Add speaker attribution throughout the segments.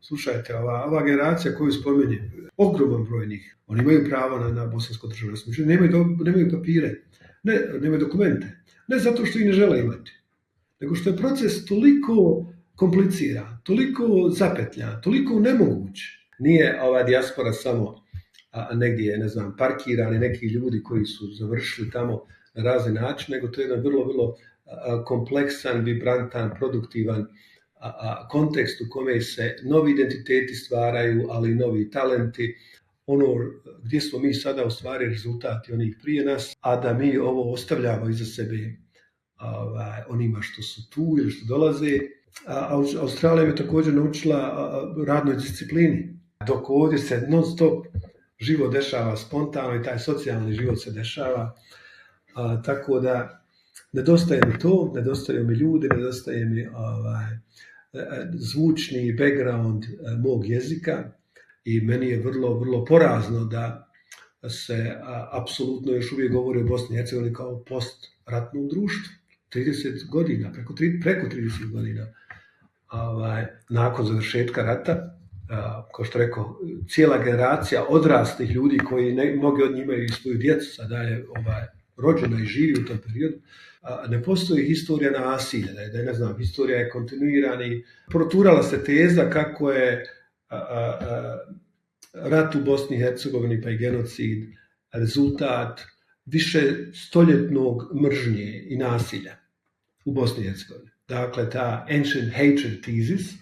Speaker 1: slušajte, ova generacija koju spominje, ogroman broj njih, oni imaju pravo na bosansko državljanstvo, nemaju papire, nemaju dokumente, ne zato što ih ne žele imati, nego što je proces toliko kompliciran, toliko zapetljan, toliko nemoguć. Nije ova dijaspora samo negdje, ne znam, parkirani neki ljudi koji su završili tamo na razne načine, nego to je jedan vrlo, vrlo kompleksan, vibrantan, produktivan kontekst u kome se novi identiteti stvaraju, ali i novi talenti. Ono gdje smo mi sada u stvari rezultati onih prije nas, a da mi ovo ostavljamo iza sebe onima što su tu ili što dolaze. Australija me također naučila radnoj disciplini. Dok ovdje se non stop život dešava spontano i taj socijalni život se dešava. Tako da nedostaje mi to, nedostaju mi ljudi, nedostaje mi zvučni background mog jezika i meni je vrlo, vrlo porazno da se apsolutno još uvijek govori o Bosni i Hercegovini kao postratnom društvu. 30 godina, preko 30 godina nakon završetka rata, kao što rekao, cijela generacija odraslih ljudi koji mnogi od njih imaju svoju djecu, sada je rođena i živi u tom periodu, ne postoji historija nasilja, da je, ne znam, historija je kontinuirani. Proturala se teza kako je rat u Bosni i Hercegovini pa i genocid rezultat više stoljetnog mržnje i nasilja u Bosni i Hercegovini. Dakle, ta ancient hatred thesis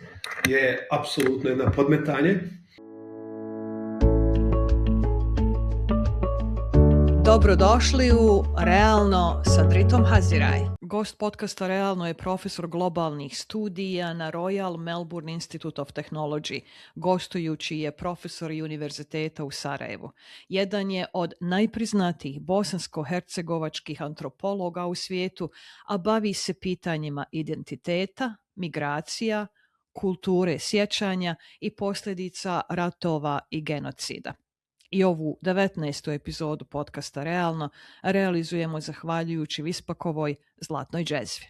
Speaker 1: je apsolutno jedno podmetanje.
Speaker 2: Dobrodošli u Realno sa Dritom Haziraj. Gost podcasta Realno je profesor globalnih studija na Royal Melbourne Institute of Technology. Gostujući je profesor Univerziteta u Sarajevu. Jedan je od najpriznatijih bosansko-hercegovačkih antropologa u svijetu, a bavi se pitanjima identiteta, migracija, kulture sjećanja i posljedica ratova i genocida. I ovu 19. epizodu podcasta Realno realizujemo zahvaljujući Vispakovoj Zlatnoj džezvi.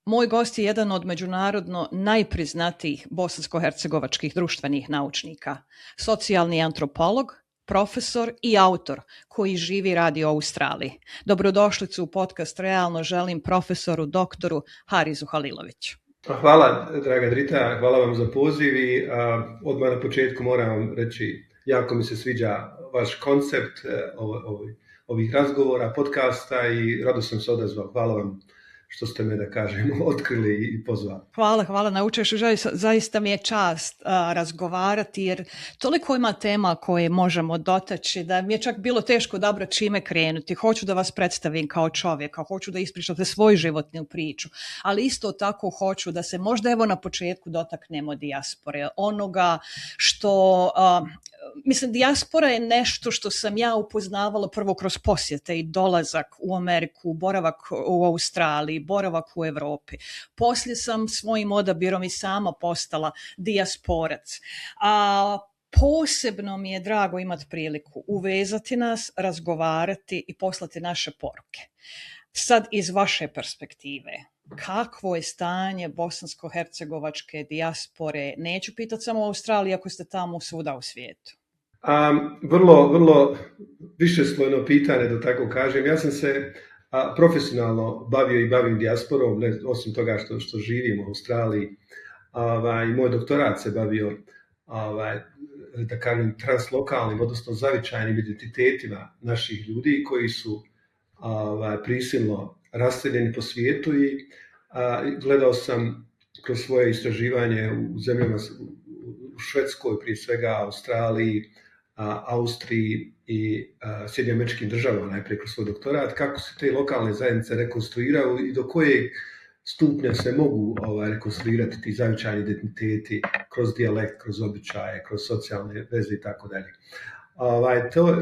Speaker 2: Moj gost je jedan od međunarodno najpriznatijih bosansko-hercegovačkih društvenih naučnika, socijalni antropolog, profesor i autor koji živi i radi u Australiji. Dobrodošlicu u podcast Realno želim profesoru doktoru Harizu Haliloviću.
Speaker 1: Hvala, draga Drita, hvala vam za poziv i odmah na početku moram vam reći, jako mi se sviđa vaš koncept ovih razgovora, podcasta i rado sam se odazvao. Hvala vam što ste me, da kažem, otkrili i pozvali.
Speaker 2: Hvala, naučeš, zaista mi je čast razgovarati jer toliko ima tema koje možemo dotaći da mi je čak bilo teško odabrati čime krenuti. Hoću da vas predstavim kao čovjeka, hoću da ispričate svoju životnu priču, ali isto tako hoću da se možda evo na početku dotaknemo dijaspore, onoga što... Mislim, dijaspora je nešto što sam ja upoznavala prvo kroz posjete i dolazak u Ameriku, boravak u Australiji, boravak u Europi. Poslije sam svojim odabirom i sama postala dijasporac. A posebno mi je drago imati priliku uvezati nas, razgovarati i poslati naše poruke. Sad iz vaše perspektive, kakvo je stanje bosansko-hercegovačke dijaspore? Neću pitati samo u Australiji ako ste tamo svuda u svijetu.
Speaker 1: Vrlo višeslojno pitanje, da tako kažem. Ja sam se profesionalno bavio i bavim dijasporom, osim toga što živim u Australiji. I moj doktorat se bavio da kažem, translokalnim, odnosno zavičajnim identitetima naših ljudi koji su prisilno raseljeni po svijetu i gledao sam kroz svoje istraživanje u zemljama u Švedskoj, prije svega Australiji, Austriji i Sjedinjenim Američkim Državama, najprije kroz svoj doktorat, kako se te lokalne zajednice rekonstruiraju i do kojeg stupnja se mogu rekonstruirati ti zavičajni identiteti kroz dijalekt, kroz običaje, kroz socijalne veze i tako dalje.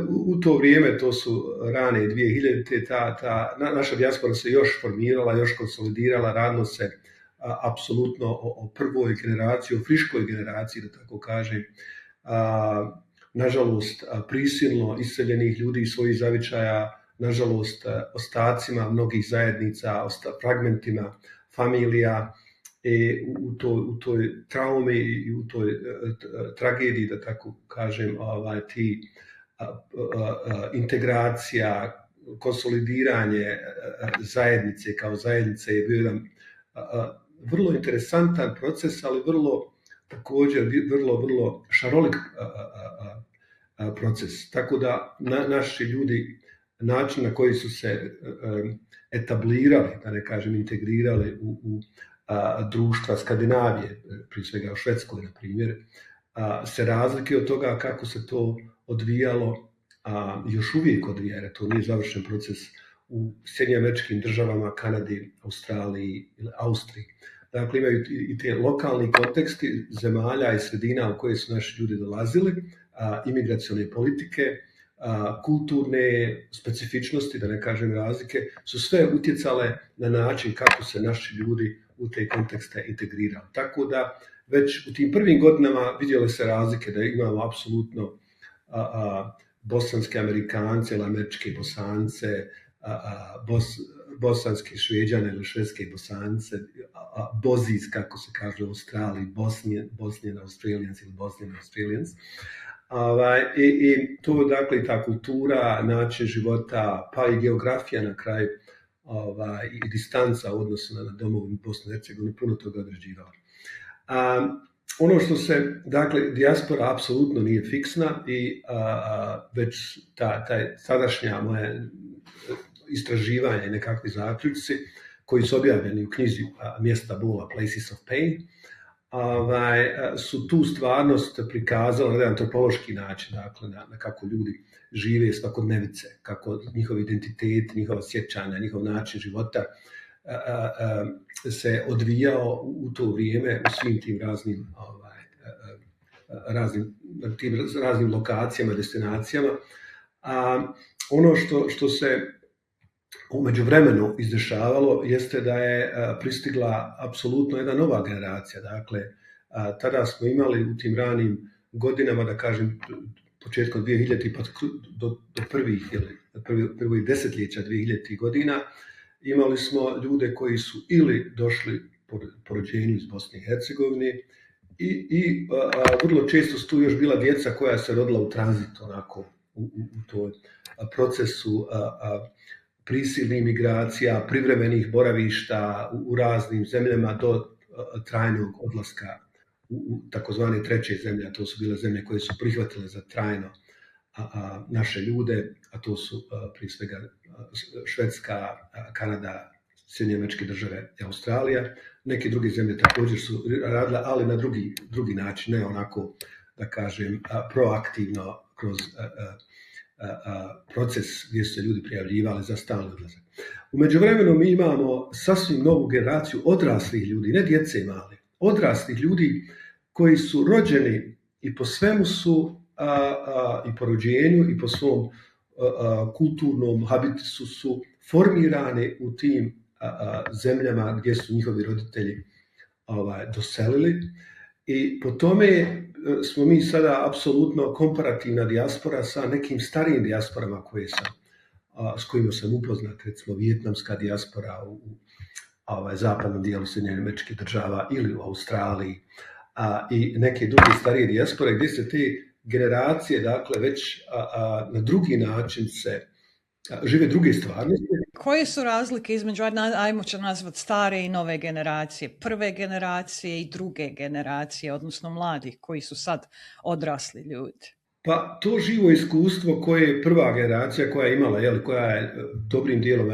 Speaker 1: U to vrijeme, to su rane 2000-te, naša dijaspora se još formirala, još konsolidirala, radno se apsolutno o prvoj generaciji, o friškoj generaciji, da tako kažem, nažalost prisilno iseljenih ljudi iz svojih zavičaja, nažalost ostacima mnogih zajednica, fragmentima familija u toj traumi i u toj tragediji, da tako kažem, ti integracija, konsolidiranje zajednice kao zajednice je bio jedan vrlo interesantan proces, ali također vrlo šarolik proces. Tako da naši ljudi, način na koji su se etablirali, da ne kažem integrirali u društva Skandinavije, prije svega u Švedskoj, na primjer, se razlikuje od toga kako se to odvijalo, još uvijek odvija, jer to nije završen proces u Sjedinjenim Američkim Državama, Kanadi, Australiji ili Austriji. Dakle, imaju i te lokalni konteksti zemalja i sredina u koje su naši ljudi dolazili, imigracione politike, kulturne specifičnosti, da ne kažem razlike, su sve utjecale na način kako se naši ljudi u te kontekste integrirali. Tako da već u tim prvim godinama vidjele se razlike da imamo apsolutno bosanske Amerikance ili američke Bosance, bosanske Šveđane ili švedske Bosance, Bozis, kako se kaže u Australiji, Bosnian Australians ili Bosnian Australians. I to, dakle, i ta kultura, način života, pa i geografija na kraju, i distanca u odnosu na domovinu Bosnu i Hercegovinu, puno toga određivala. Ono što se, dakle, dijaspora apsolutno nije fiksna i već taj sadašnja moja istraživanja i nekakvi zaključci koji su objavljeni u knjizi Mjesta bola, Places of Pain, su tu stvarnost prikazali na jedan antropološki način, dakle, na kako ljudi žive svakodnevice, kako njihov identitet, njihova sjećanja, njihov način života se odvijao u to vrijeme u svim tim raznim lokacijama, destinacijama. Ono što se u međuvremenu izdešavalo jeste da je pristigla apsolutno jedna nova generacija. Dakle, tada smo imali u tim ranim godinama, da kažem, početkom 2000 pa do prvih desetljeća 2000 godina, imali smo ljude koji su ili došli po rođenju iz Bosne i Hercegovine i vrlo često su tu još bila djeca koja se rodila u tranzitu, onako, u toj procesu prisilnih migracija, privremenih boravišta u raznim zemljama do trajnog odlaska u takozvane treće zemlje, a to su bile zemlje koje su prihvatile za trajno naše ljude, a to su prije svega Švedska, Kanada, Sjedinjene Američke Države i Australija. Neke druge zemlje također su radile, ali na drugi način, ne onako, da kažem, proaktivno kroz proces gdje su se ljudi prijavljivali za stalni odlazak. U međuvremenu mi imamo sasvim novu generaciju odraslih ljudi, ne djece male, odraslih ljudi koji su rođeni i po svemu su i po rođenju i po svom kulturnom habitusu su formirani u tim zemljama gdje su njihovi roditelji doselili. I po tome smo mi sada apsolutno komparativna dijaspora sa nekim starijim dijasporama s kojima sam upoznat, recimo vijetnamska dijaspora u zapadnom dijelu Sjedinjenih Američkih Država ili u Australiji, i neke druge starije dijaspore gdje se te generacije, dakle, već na drugi način se žive druge stvarnosti.
Speaker 2: Koje su razlike između, ajmo će nazvati, stare i nove generacije, prve generacije i druge generacije, odnosno mladih koji su sad odrasli ljudi?
Speaker 1: Pa to živo iskustvo koje je prva generacija koja je imala, koja je dobrim dijelom,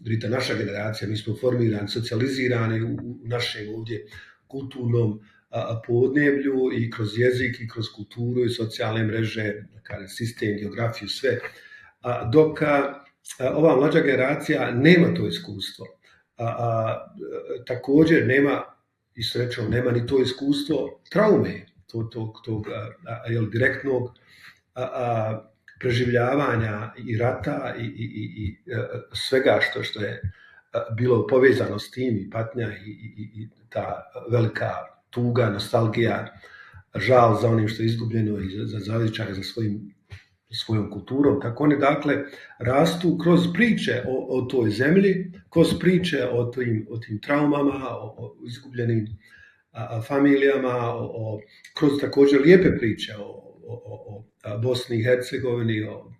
Speaker 1: vidite, naša generacija, mi smo formirani, socijalizirani u našem ovdje kulturnom podneblju i kroz jezik i kroz kulturu i socijalne mreže, sistem, geografiju, sve. Dok ova mlađa generacija nema to iskustvo. Također nema, i srećom, nema ni to iskustvo traume, tog direktnog preživljavanja i rata i svega što je bilo povezano s tim, i patnja i ta velika tuga, nostalgija, žal za onim što je izgubljeno i za zavičaj, za svojim svojom kulturom, tako oni dakle rastu kroz priče o toj zemlji, kroz priče o tim traumama, o izgubljenim familijama, kroz također lijepe priče o Bosni i Hercegovini, o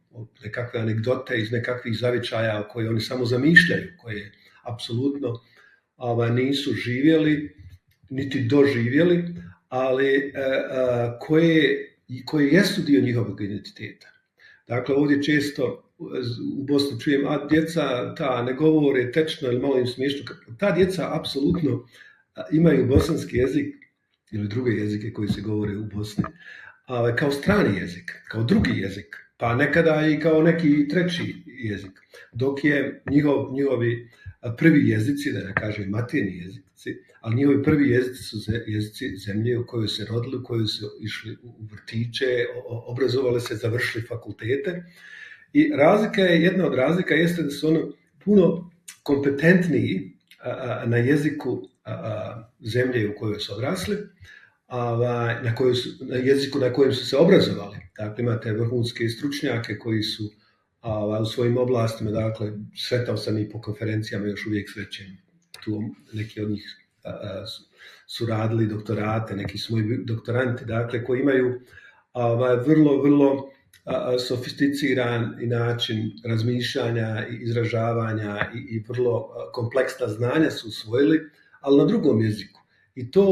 Speaker 1: nekakve anegdote iz nekakvih zavičaja koje oni samo zamišljaju, koje apsolutno nisu živjeli, niti doživjeli, ali koje jesu dio njihovog identiteta. Dakle, ovdje često u Bosni čujem, djeca ta ne govore tečno ili malo im smiješno. Ta djeca apsolutno imaju bosanski jezik ili druge jezike koji se govore u Bosni kao strani jezik, kao drugi jezik, pa nekada i kao neki treći jezik. Dok je njihovi prvi jezici, da ne kažem materinji jezici, ali njihovi prvi jezici su jezici zemlje u kojoj se rodili, u kojoj su išli u vrtiće, obrazovali se, završili fakultete. I jedna od razlika jeste da su oni puno kompetentniji na jeziku zemlje u kojoj su odrasli, na jeziku na kojem su se obrazovali. Dakle, imate vrhunske stručnjake koji su u svojim oblastima, dakle, sretao sam i po konferencijama, još uvijek srećem. Tu neki od njih su radili doktorate, neki su moji doktoranti, dakle, koji imaju vrlo, vrlo sofisticiran način razmišljanja i izražavanja i vrlo kompleksna znanja su usvojili, ali na drugom jeziku. I to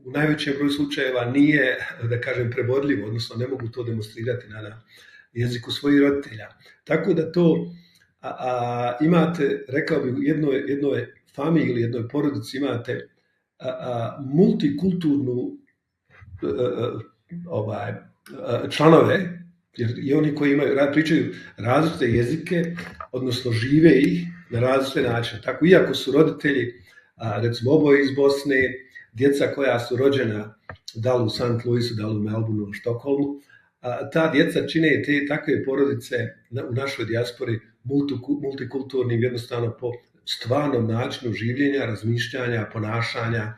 Speaker 1: u najvećem broju slučajeva nije, da kažem, prevodljivo, odnosno ne mogu to demonstrirati na jeziku svojih roditelja. Tako da to imate, rekao bih, u jednoj familiji ili jednoj porodici imate multikulturnu članove, jer i oni koji pričaju različite jezike, odnosno žive ih na različite načine. Tako, iako su roditelji, recimo oboje iz Bosne, djeca koja su rođena da li u St. Louisu, da li u Melbourneu, Štokholmu, ta djeca čine takve porodice u našoj dijaspori multikulturnim, jednostavno po stvarnom načinu življenja, razmišljanja, ponašanja.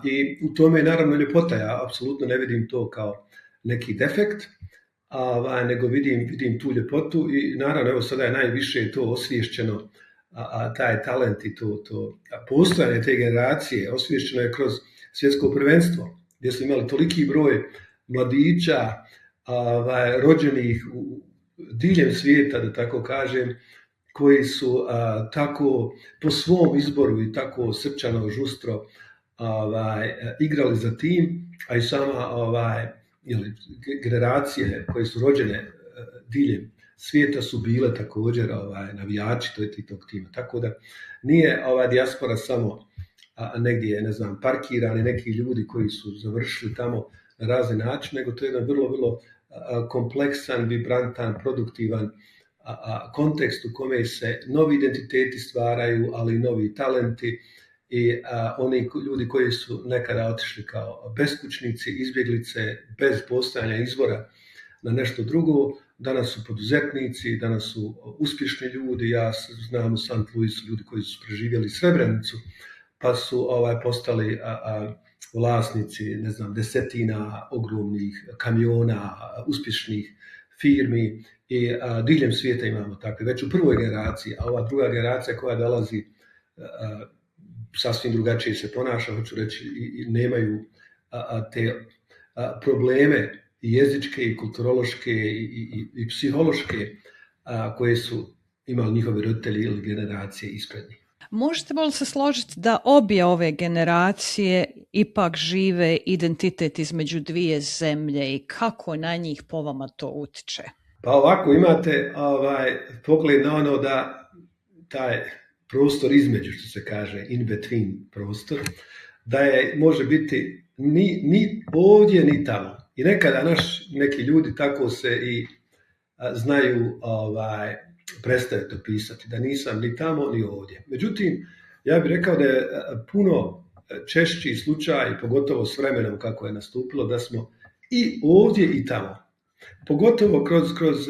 Speaker 1: I u tome je naravno ljepota. Ja apsolutno ne vidim to kao neki defekt, nego vidim tu ljepotu i naravno evo sada je najviše to osviješćeno, taj talent i to postojanje te generacije osviješćeno je kroz svjetsko prvenstvo, gdje smo imali toliki broj mladića rođenih diljem svijeta, da tako kažem, koji su tako po svom izboru i tako srčano, žustro igrali za tim, a i sama generacije koje su rođene diljem svijeta su bile također navijači tog tima. Tako da nije dijaspora samo negdje, ne znam, parkirani neki ljudi koji su završili tamo na razne načine, nego to je jedan vrlo, vrlo kompleksan, vibrantan, produktivan kontekst u kome se novi identiteti stvaraju, ali i novi talenti i oni ljudi koji su nekada otišli kao beskućnici, izbjeglice, bez postojanja izvora na nešto drugo, danas su poduzetnici, danas su uspješni ljudi. Ja znam u St. Louisu ljudi koji su preživjeli Srebrenicu, pa su postali vlasnici, ne znam, desetina ogromnih kamiona, uspješnih firmi i diljem svijeta imamo takve. Već u prvoj generaciji, a ova druga generacija koja dolazi sasvim drugačije se ponaša, hoću reći, i nemaju te probleme i jezičke, i kulturološke, i psihološke koje su imali njihovi roditelji ili generacije ispred njih.
Speaker 2: Možete li se složiti da obje ove generacije ipak žive identitet između dvije zemlje i kako na njih po vama to utiče?
Speaker 1: Pa ovako, imate pogled na ono da taj prostor između, što se kaže, in between prostor, da može biti ni ovdje ni tamo. I nekada neki ljudi tako se i znaju predstaviti opisati, da nisam ni tamo ni ovdje. Međutim, ja bih rekao da je puno češći slučaj, pogotovo s vremenom kako je nastupilo, da smo i ovdje i tamo. Pogotovo kroz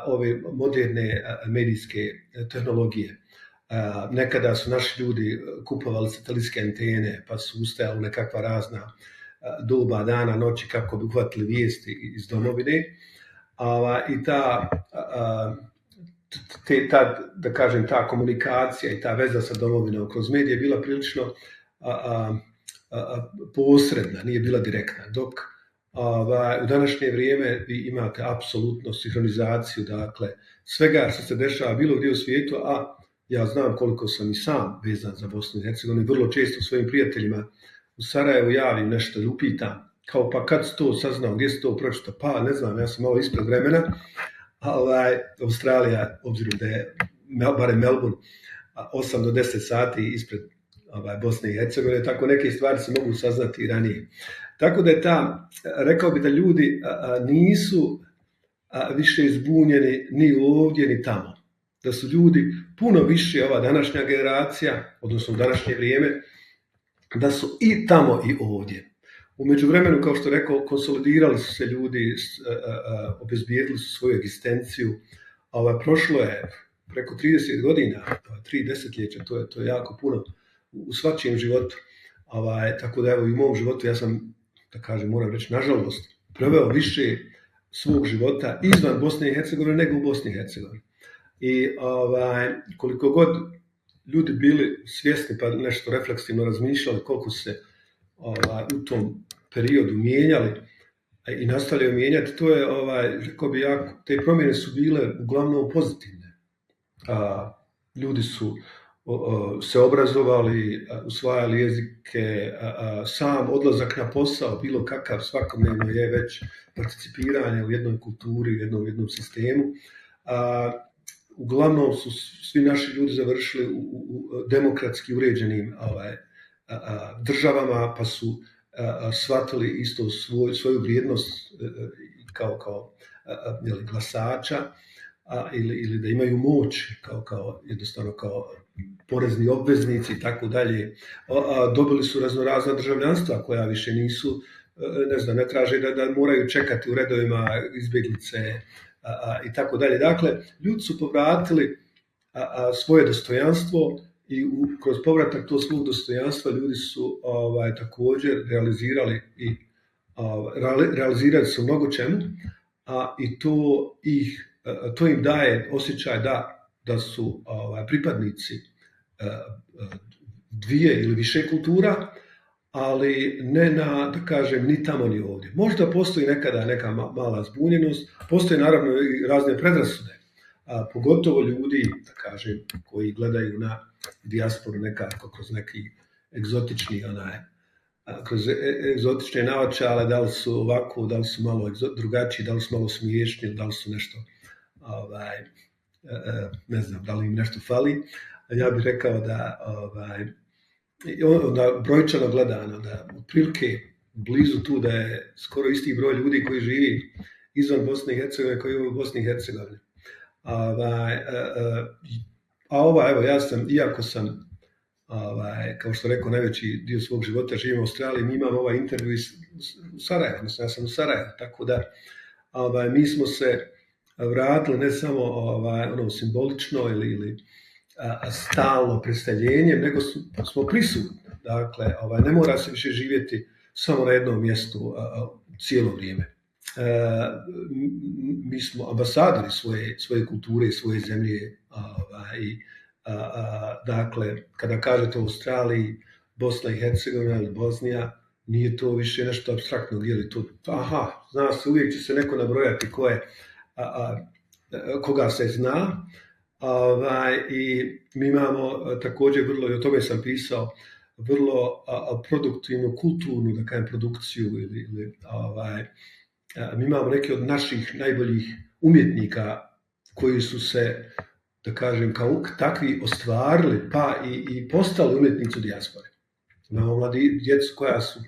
Speaker 1: ove moderne medijske tehnologije. Nekada su naši ljudi kupovali satelitske antene, pa su ustajali nekakva razna doba dana, noći, kako bi uhvatili vijesti iz domovine. I ta da kažem, ta komunikacija i ta veza sa domovinom kroz medije je bila prilično posredna, nije bila direktna. Dok u današnje vrijeme vi imate apsolutno sinhronizaciju, dakle, svega što se dešava bilo gdje u svijetu, a ja znam koliko sam i sam vezan za Bosnu i Hercegovinu, vrlo često svojim prijateljima u Sarajevu javim nešto i upitam, kao pa kad si to saznao, gdje si to pročitao, pa ne znam, ja sam malo ispred vremena, Australija, obzirom da je barem Melbourne 8 do 10 sati ispred Bosne i Hercegovine, tako neke stvari se mogu saznati i ranije. Tako da je rekao bi da ljudi nisu više zbunjeni ni ovdje ni tamo. Da su ljudi puno više, ova današnja generacija, odnosno današnje vrijeme, da su i tamo i ovdje. U međuvremenu, kao što rekao, konsolidirali su se ljudi, obezbijedili su svoju egzistenciju. Prošlo je preko 30 godina, 3 desetljeća, to je jako puno u svačijem životu. Tako da evo i u mom životu ja sam, da kažem, moram reći, nažalost, proveo više svog života izvan Bosne i Hercegovine nego u Bosni i Hercegovini. I koliko god ljudi bili svjesni pa nešto refleksivno razmišljali koliko se u tom periodu mijenjali i nastavljaju mijenjati, to je, rekao bi ja, te promjene su bile uglavnom pozitivne. Ljudi su se obrazovali, usvajali jezike, sam odlazak na posao, bilo kakav, svakodnevno je već participiranje u jednoj kulturi, u jednom sistemu. Uglavnom su svi naši ljudi završili u demokratski uređenim državama, pa su shvatili isto svoju vrijednost kao glasača, ili da imaju moć jednostavno kao porezni obveznici i tako dalje. Dobili su raznorazna državljanstva koja više nisu, ne traže da moraju čekati u redovima izbjeglice i tako dalje. Dakle, ljudi su povratili svoje dostojanstvo i kroz povratak to svog dostojanstva ljudi su također realizirali su mnogo čemu, i to im daje osjećaj da su pripadnici dvije ili više kultura, ali ne da kažem, ni tamo ni ovdje. Možda postoji nekada neka mala zbunjenost, postoje naravno i razne predrasude, pogotovo ljudi, da kažem, koji gledaju na dijasporu nekako kroz neki egzotični kroz egzotične naočale, da li su ovako, da li su malo drugačiji, da li su malo smiješni, da li su nešto, ne znam, da li im nešto fali. Ja bih rekao da brojčano gledano, da otprilike blizu tu da je skoro isti broj ljudi koji živi izvan Bosne i Hercegovine koji je u Bosni i Hercegovini. Evo, ja sam, iako sam, kao što rekao, najveći dio svog života živim u Australiji, mi imamo ovaj intervju u Sarajevu, odnosno ja sam u Sarajevu, tako da mi smo se vratili ne samo simbolično ili stalno predstavljenjem, nego smo prisutni. Dakle, ne mora se više živjeti samo na jednom mjestu cijelo vrijeme. Mi smo ambasadori svoje kulture i svoje zemlje. Dakle, kada kažete u Australiji, Bosna i Hercegovina ili Bosnija, nije to više nešto apstraktno, je to, zna se, uvijek će se neko nabrojati koga se zna. I mi imamo također vrlo, i o tome sam pisao, vrlo produktivnu, kulturnu, da kažem, produkciju, mi imamo neke od naših najboljih umjetnika koji su se, da kažem, kao takvi ostvarili, pa i postali umjetnici u dijaspore. Imamo mladi djecu koja su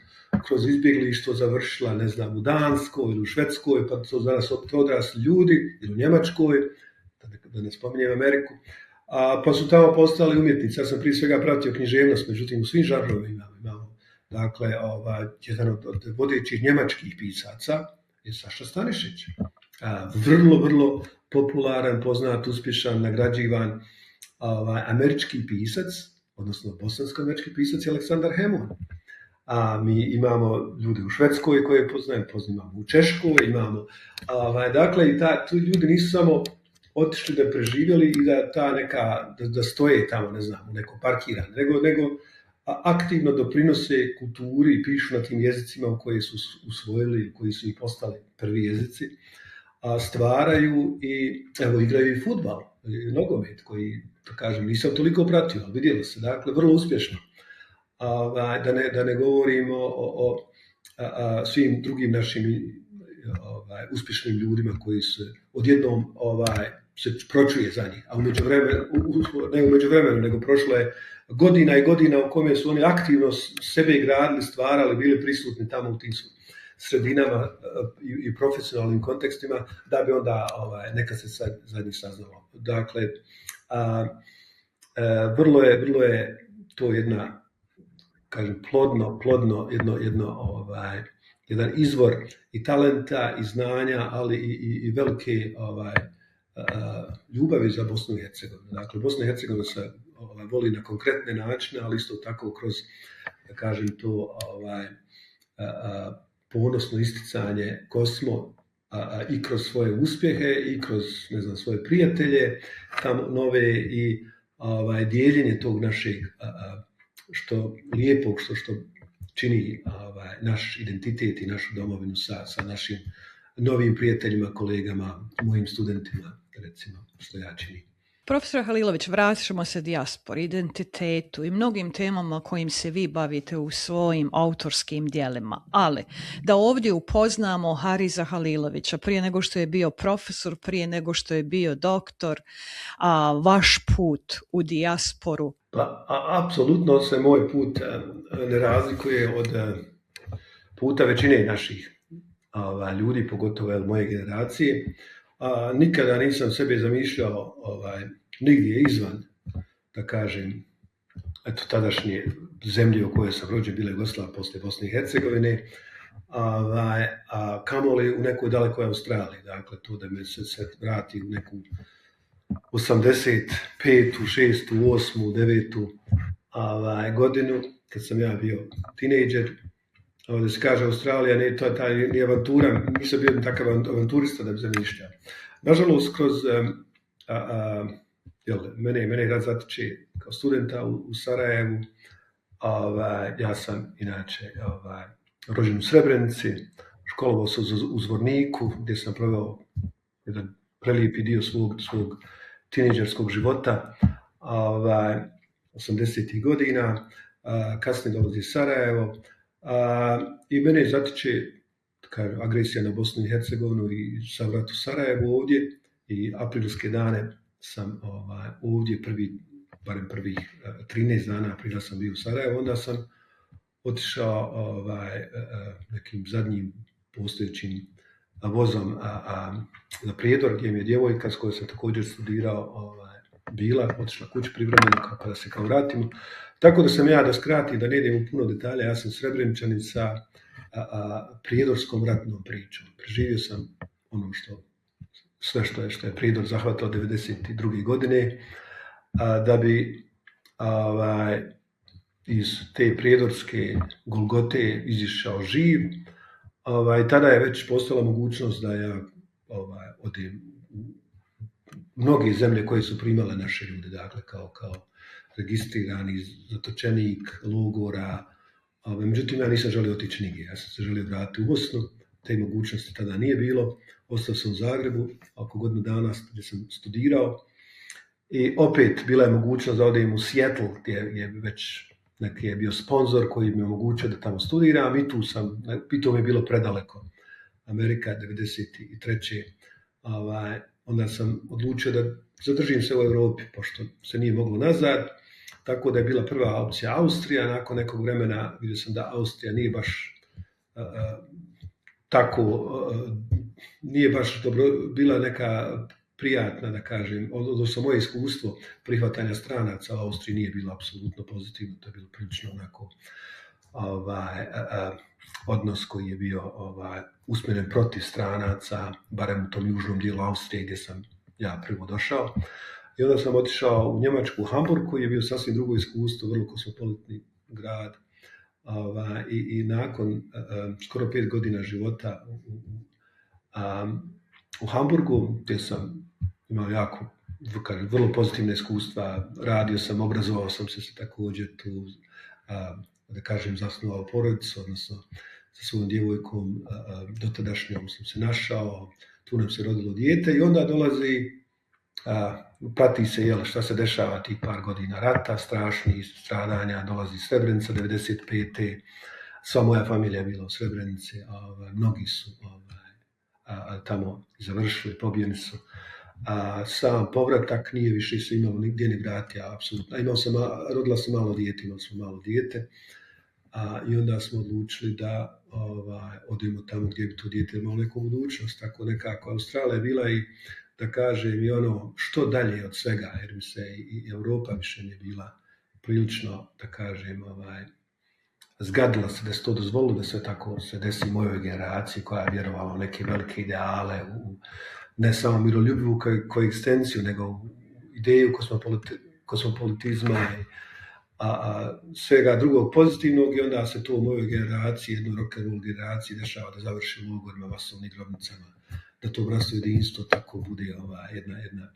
Speaker 1: kroz izbjeglištvo završila, ne znam, u Danskoj ili u Švedskoj, pa to danas odrasli ljudi, ili u Njemačkoj, da ne spominjem Ameriku, pa su tamo postali umjetnici. Ja sam prije svega pratio književnost, međutim u svim žanrovima imamo. Dakle, jedan od vodećih njemačkih pisaca je Saša Stanišić. Vrlo popularan, poznat, uspješan, nagrađivan američki pisac, odnosno bosansko-američki pisac je Aleksandar Hemon. a mi imamo ljude u Švedskoj koje poznajemo u Češkoj, imamo, dakle, i tu ljudi nisu samo otišli da preživjeli i da ta neka, da stoje tamo, ne znam, u neko parkiranje, nego aktivno doprinose kulturi i pišu na tim jezicima u koje su usvojili, koji su i postali prvi jezici, stvaraju i, evo, igraju i fudbal, nogomet, koji, da kažem, nisam toliko pratio, ali vidjelo se, dakle, vrlo uspješno. Da ne govorimo o svim drugim našim uspješnim ljudima koji se odjednom se pročuje za njih, a ne u međuvremenu, nego prošlo je godina i godina u kome su oni aktivno sebe gradili, stvarali, bili prisutni tamo u tim sredinama i profesionalnim kontekstima, da bi onda neka se za njih saznalo. Dakle, vrlo je to jedna, kažem, plodno jedan izvor i talenta i znanja, ali i velike ljubavi za Bosnu i Hercegovinu. Dakle, Bosna i Hercegovina se voli na konkretne načine, ali isto tako kroz, da kažem to, ponosno isticanje ko smo, i kroz svoje uspjehe i kroz, ne znam, svoje prijatelje tamo nove i dijeljenje tog našeg što lijepog, što čini naš identitet i našu domovinu sa našim novim prijateljima, kolegama, mojim studentima, recimo, što ja činim.
Speaker 2: Profesor Halilović, vraćamo se dijaspori, identitetu i mnogim temama kojim se vi bavite u svojim autorskim djelima, ali da ovdje upoznamo Hariza Halilovića prije nego što je bio profesor, prije nego što je bio doktor, vaš put u dijasporu.
Speaker 1: Pa, apsolutno se moj put ne razlikuje od puta većine naših ljudi, pogotovo moje generacije. Nikada nisam sebe zamišljao nigdje izvan, da kažem, eto, tadašnje zemlje u kojoj sam rođen, bila Jugoslavija poslije Bosne i Hercegovine, a kamoli u nekoj dalekoj Australiji. Dakle, to da me se vrati u neku 85., 6., 8., 9. Godinu, kad sam ja bio tinejdžer. Da se kaže Australija, nije avantura, nisam bio takav avanturista da bi zamišljao. Nažalost, kroz mene rad zatiče kao studenta u Sarajevu. Ja sam inače rođen u Srebrenici, školovao sam u Zvorniku, gdje sam proveo jedan prelijepi dio svog tinejdžerskog života, 80. godina, kasnije dolazi Sarajevo. I mene zatiče agresija na Bosnu i Hercegovinu i savrat u Sarajevu ovdje, i aprilske dane sam ovdje barem prvih 13 dana aprila sam bio u Sarajevu. Onda sam otišao nekim zadnjim postojećim vozom na Prijedor, gdje mi je djevojka s kojoj sam također studirao bila, otišla kući privremeno pa da se kao vratimo. Tako da sam ja, da skratim, da ne idem u puno detalja, ja sam Srebreničanin sa prijedorskom ratnom pričom. Preživio sam ono sve što je Prijedor zahvatao 1992. godine, da bi iz te prijedorske golgote izišao živ. Tada je već postala mogućnost da ja odem u mnoge zemlje koje su primale naše ljude, dakle kao registrirani zatočenik logora. Međutim, ja nisam želio otići nigdje. Ja sam se želio vratiti u Bosnu. Te mogućnosti tada nije bilo. Ostao sam u Zagrebu oko godinu dana gdje sam studirao. I opet bila je mogućnost da odem u Seattle, gdje je već neki je bio sponzor koji mi je omogućio da tamo studiram. I to mi je bilo predaleko. Amerika 1993. Onda sam odlučio da zadržim se u Europi, pošto se nije moglo nazad. Tako da je bila prva opcija Austrija. Nakon nekog vremena vidio sam da Austrija nije baš nije baš dobro, bila neka prijatna, da kažem, odnosno moje iskustvo prihvatanja stranaca u Austriji nije bilo apsolutno pozitivno, to je bilo prilično onako odnos koji je bio usmjeren protiv stranaca, barem u tom južnom dijelu Austrije gdje sam ja prvo došao. I onda sam otišao u Njemačku, u Hamburg, koji je bio sasvim drugo iskustvo, vrlo kosmopolitni grad, i nakon skoro 5 godina života u Hamburgu, gdje sam imao jako vrlo pozitivne iskustva, radio sam, obrazovao sam se također tu, da kažem, zasnovao porodicu, odnosno sa svojom djevojkom dotadašnjom sam se našao, tu nam se rodilo dijete i onda dolazi, prati se šta se dešava tih par godina rata, strašnih stradanja, dolazi Srebrenica 95. Sva moja familija je bila u Srebrenici, mnogi su tamo završili, pobijeni su. Sam povratak nije više se imalo nigdje ni vratio, apsolutno. Rodila sam malo dijete, imali smo malo dijete i onda smo odlučili da odemo tamo gdje bi to dijete imalo neku budućnost. Tako nekako Australija je bila i, da kažem, i ono što dalje od svega, jer mi se i Europa više nije bila prilično, da kažem, zgadila se da se to dozvolilo, da sve tako se desi mojoj generaciji koja je vjerovala u neke velike ideale, u ne samo miroljubivu koegzistenciju, nego u ideju kosmopolitizma i svega drugog pozitivnog, i onda se to u mojoj generaciji, jednoj rock'n'roll generaciji, dešava da završi u logorima, masovnim grobnicama, da to bratstvo jedinstvo tako bude jedna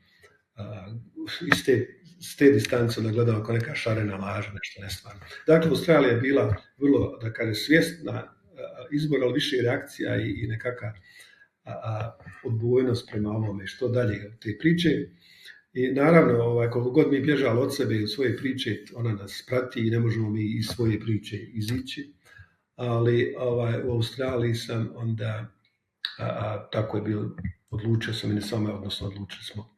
Speaker 1: s te distance onda gledala kao neka šarena laža, nešto nestvarno. Dakle, Australija je bila vrlo, da kaže, svjesna izbor, ali više reakcija i nekakva odbojnost prema ovome, što dalje od te priče. I naravno, koliko god mi bježali od sebe i svoje priče, ona nas prati i ne možemo mi iz svoje priče izići. Ali u Australiji sam onda, tako je bilo, odlučio sam i ne samo, odnosno odlučili smo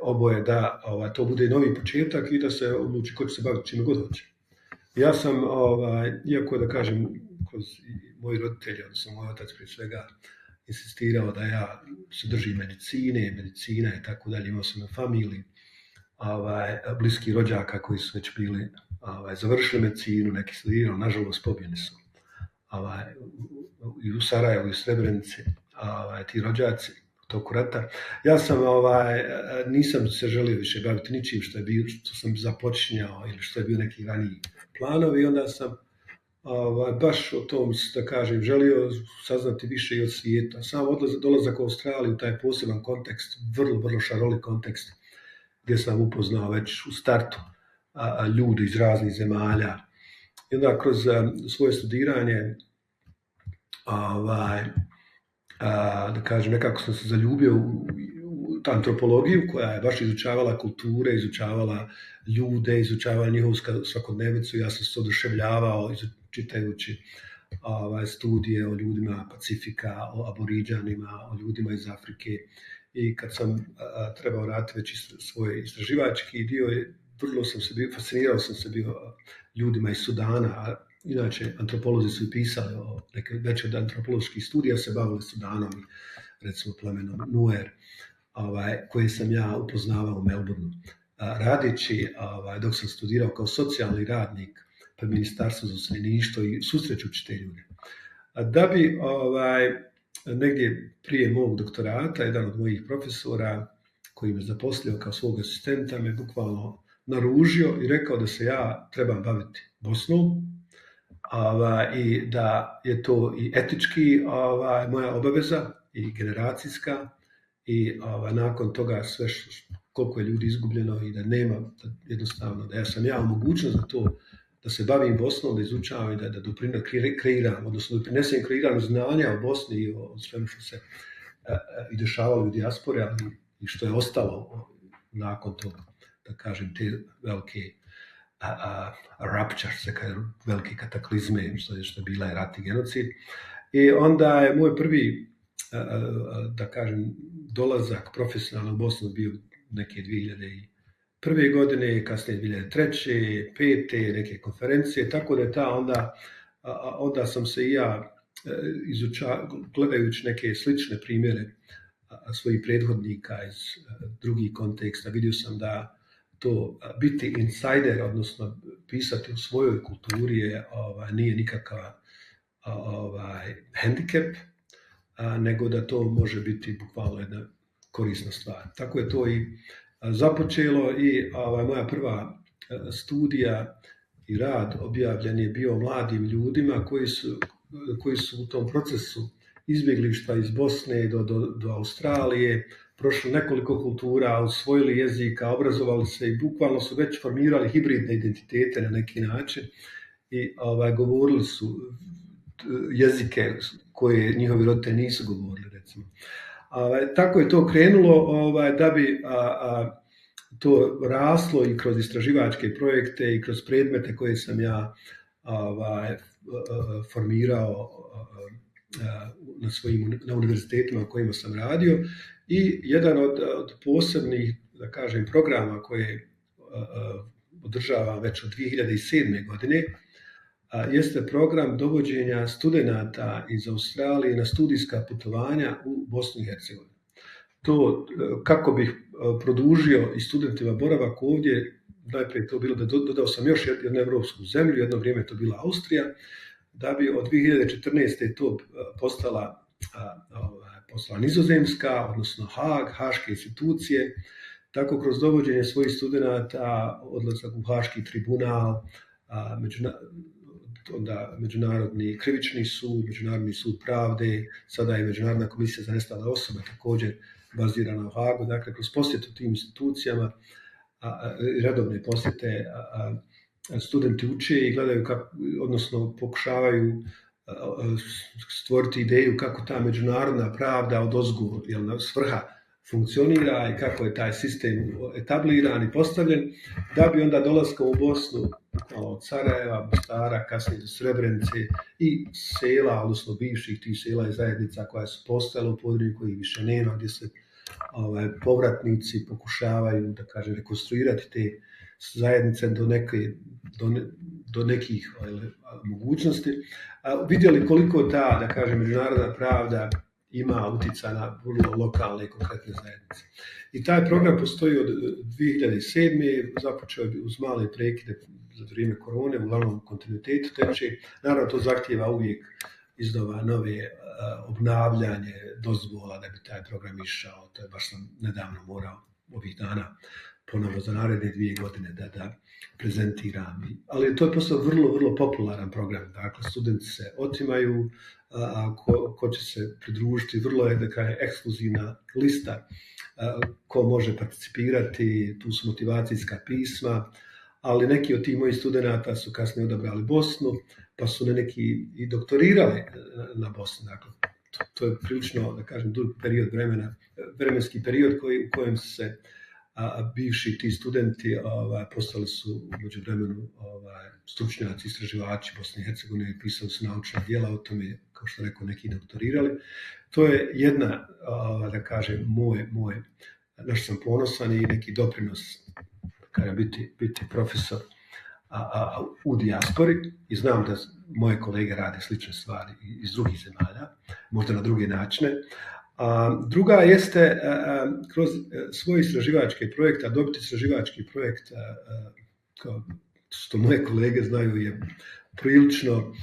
Speaker 1: oboje da to bude novi početak i da se odluči ko će se baviti čime god hoće. Ja sam, iako da kažem, kroz moji roditelji, odnosno moj otac prije svega, insistirao da ja se držim medicina i tako dalje. Imao sam na familiji bliski rođaka koji su već bili završili medicinu, neki studirali, nažalost pobjeni su i u Sarajevu i u Srebrenici, ti rođaci u toku rata. Ja sam nisam se želio više baviti ničim što sam započinjao ili što je bio neki raniji planovi, i onda sam baš o tom, da kažem, želio saznati više i od svijeta. Sam dolazak u Australiju, taj poseban kontekst, vrlo, vrlo šarolik kontekst, gdje sam upoznao već u startu ljudi iz raznih zemalja. I onda kroz svoje studiranje, da kažem, nekako sam se zaljubio u antropologiju koja je baš izučavala kulture, izučavala ljude, izučavala njihovu svakodnevicu. Ja sam se oduševljavao čitajući studije o ljudima Pacifika, o aboriđanima, o ljudima iz Afrike. I kad sam trebao raditi već svoj istraživački dio, fascinirao sam se bio ljudima iz Sudana, a inače antropolozi su i pisali već od antropoloških studija se bavili Sudanom i recimo plemenom Nuer, koje sam ja upoznavao u Melbourneu. Radeći, dok sam studirao kao socijalni radnik pri Ministarstvu za useljeništvo i susrećući te ljude. Da bi negdje prije mog doktorata, jedan od mojih profesora koji me zaposlio kao svog asistenta, me bukvalno naružio i rekao da se ja trebam baviti Bosnom, i da je to i etički moja obaveza i generacijska, i nakon toga sve koliko je ljudi izgubljeno i da nema, jednostavno, da sam ja mogućnost za to, da se bavim Bosnom, da izučavam i da kreiram, odnosno da prinesem kreiranju znanja o Bosni i o svemu što se i dešavalo u dijaspori, ali i što je ostalo nakon toga, da kažem, te velike ruptures, velike kataklizme, što je bila i rat i genocid. I onda je moj prvi, da kažem, dolazak profesionalno u Bosnu bio neke 2001. godine, kasnije 2003. 2005. neke konferencije, tako da je onda sam se i ja gledajući neke slične primjere svojih prethodnika iz drugih konteksta, vidio sam da to biti insider, odnosno pisati u svojoj kulturi nije nikakav hendikep, nego da to može biti bukvalno jedna korisna stvar. Tako je to i započelo i moja prva studija i rad objavljen je bio mladim ljudima koji su u tom procesu izbjeglištva iz Bosne do Australije, prošli nekoliko kultura, usvojili jezika, obrazovali se i bukvalno su već formirali hibridne identitete na neki način i govorili su jezike koje njihovi roditelji nisu govorili, recimo. Tako je to krenulo da bi to raslo i kroz istraživačke projekte i kroz predmete koje sam ja formirao na univerzitetima u kojima sam radio. I jedan od posebnih, da kažem, programa koje održavam već od 2007. godine jeste program dovođenja studenata iz Australije na studijska putovanja u Bosnu i Hercegovinu. To kako bih produžio i studentima boravak ovdje, najprije to bilo da dodao sam još jednu evropsku zemlju, jedno vrijeme je to bila Austrija, da bi od 2014. to postala Nizozemska, odnosno Haške institucije, tako kroz dovođenje svojih studenata, odlazak u Haški tribunal, onda Međunarodni krivični sud, Međunarodni sud pravde, sada je Međunarodna komisija za nestale osobe također bazirana u Hagu, dakle kroz posjetu tim institucijama, redovne posjete, studenti uče i gledaju odnosno pokušavaju stvoriti ideju kako ta međunarodna pravda odozgo, svrha funkcionira i kako je taj sistem etabliran i postavljen, da bi onda dolaskom u Bosnu od Sarajeva, Mostara, kasnije do Srebrenice i sela, odnosno bivših tih sela i zajednica koja su postojala u području kojih više nema, gdje se povratnici pokušavaju, da kažem, rekonstruirati te zajednice do nekih mogućnosti. Vidjeli koliko ta, da kažem, međunarodna pravda ima utjecaja na vrlo lokalne i konkretne zajednice. I taj program postoji od 2007. Započeo je uz male prekide za vrijeme korone, uglavnom kontinuitetu teče. Naravno, to zahtijeva uvijek iznova nove obnavljanje dozvola da bi taj program išao. To je baš sam nedavno morao ovih dana ponovo za naredne 2 godine da prezentiram. Ali to je postao vrlo, vrlo popularan program. Dakle, studenti se otimaju, a ko će se pridružiti, vrlo je ekskluzivna lista ko može participirati, tu su motivacijska pisma, ali neki od tih mojih studenata su kasnije odabrali Bosnu, pa su neki i doktorirali na Bosnu. Dakle, to je prilično, da kažem, dug period vremena, vremenski period u kojem se bivši ti studenti postali su u međuvremenu stručnjaci, istraživači Bosne i Hercegovine, pisali su naučna djela o tome, kao što rekao, neki doktorirali. To je jedna, da kažem, na što sam ponosan i neki doprinos biti profesor u dijaspori, i znam da moje kolege rade slične stvari iz drugih zemalja, možda na druge načine. Druga jeste kroz svoje istraživačke projekte, dobiti istraživački projekt, kao što moje kolege znaju, je prilično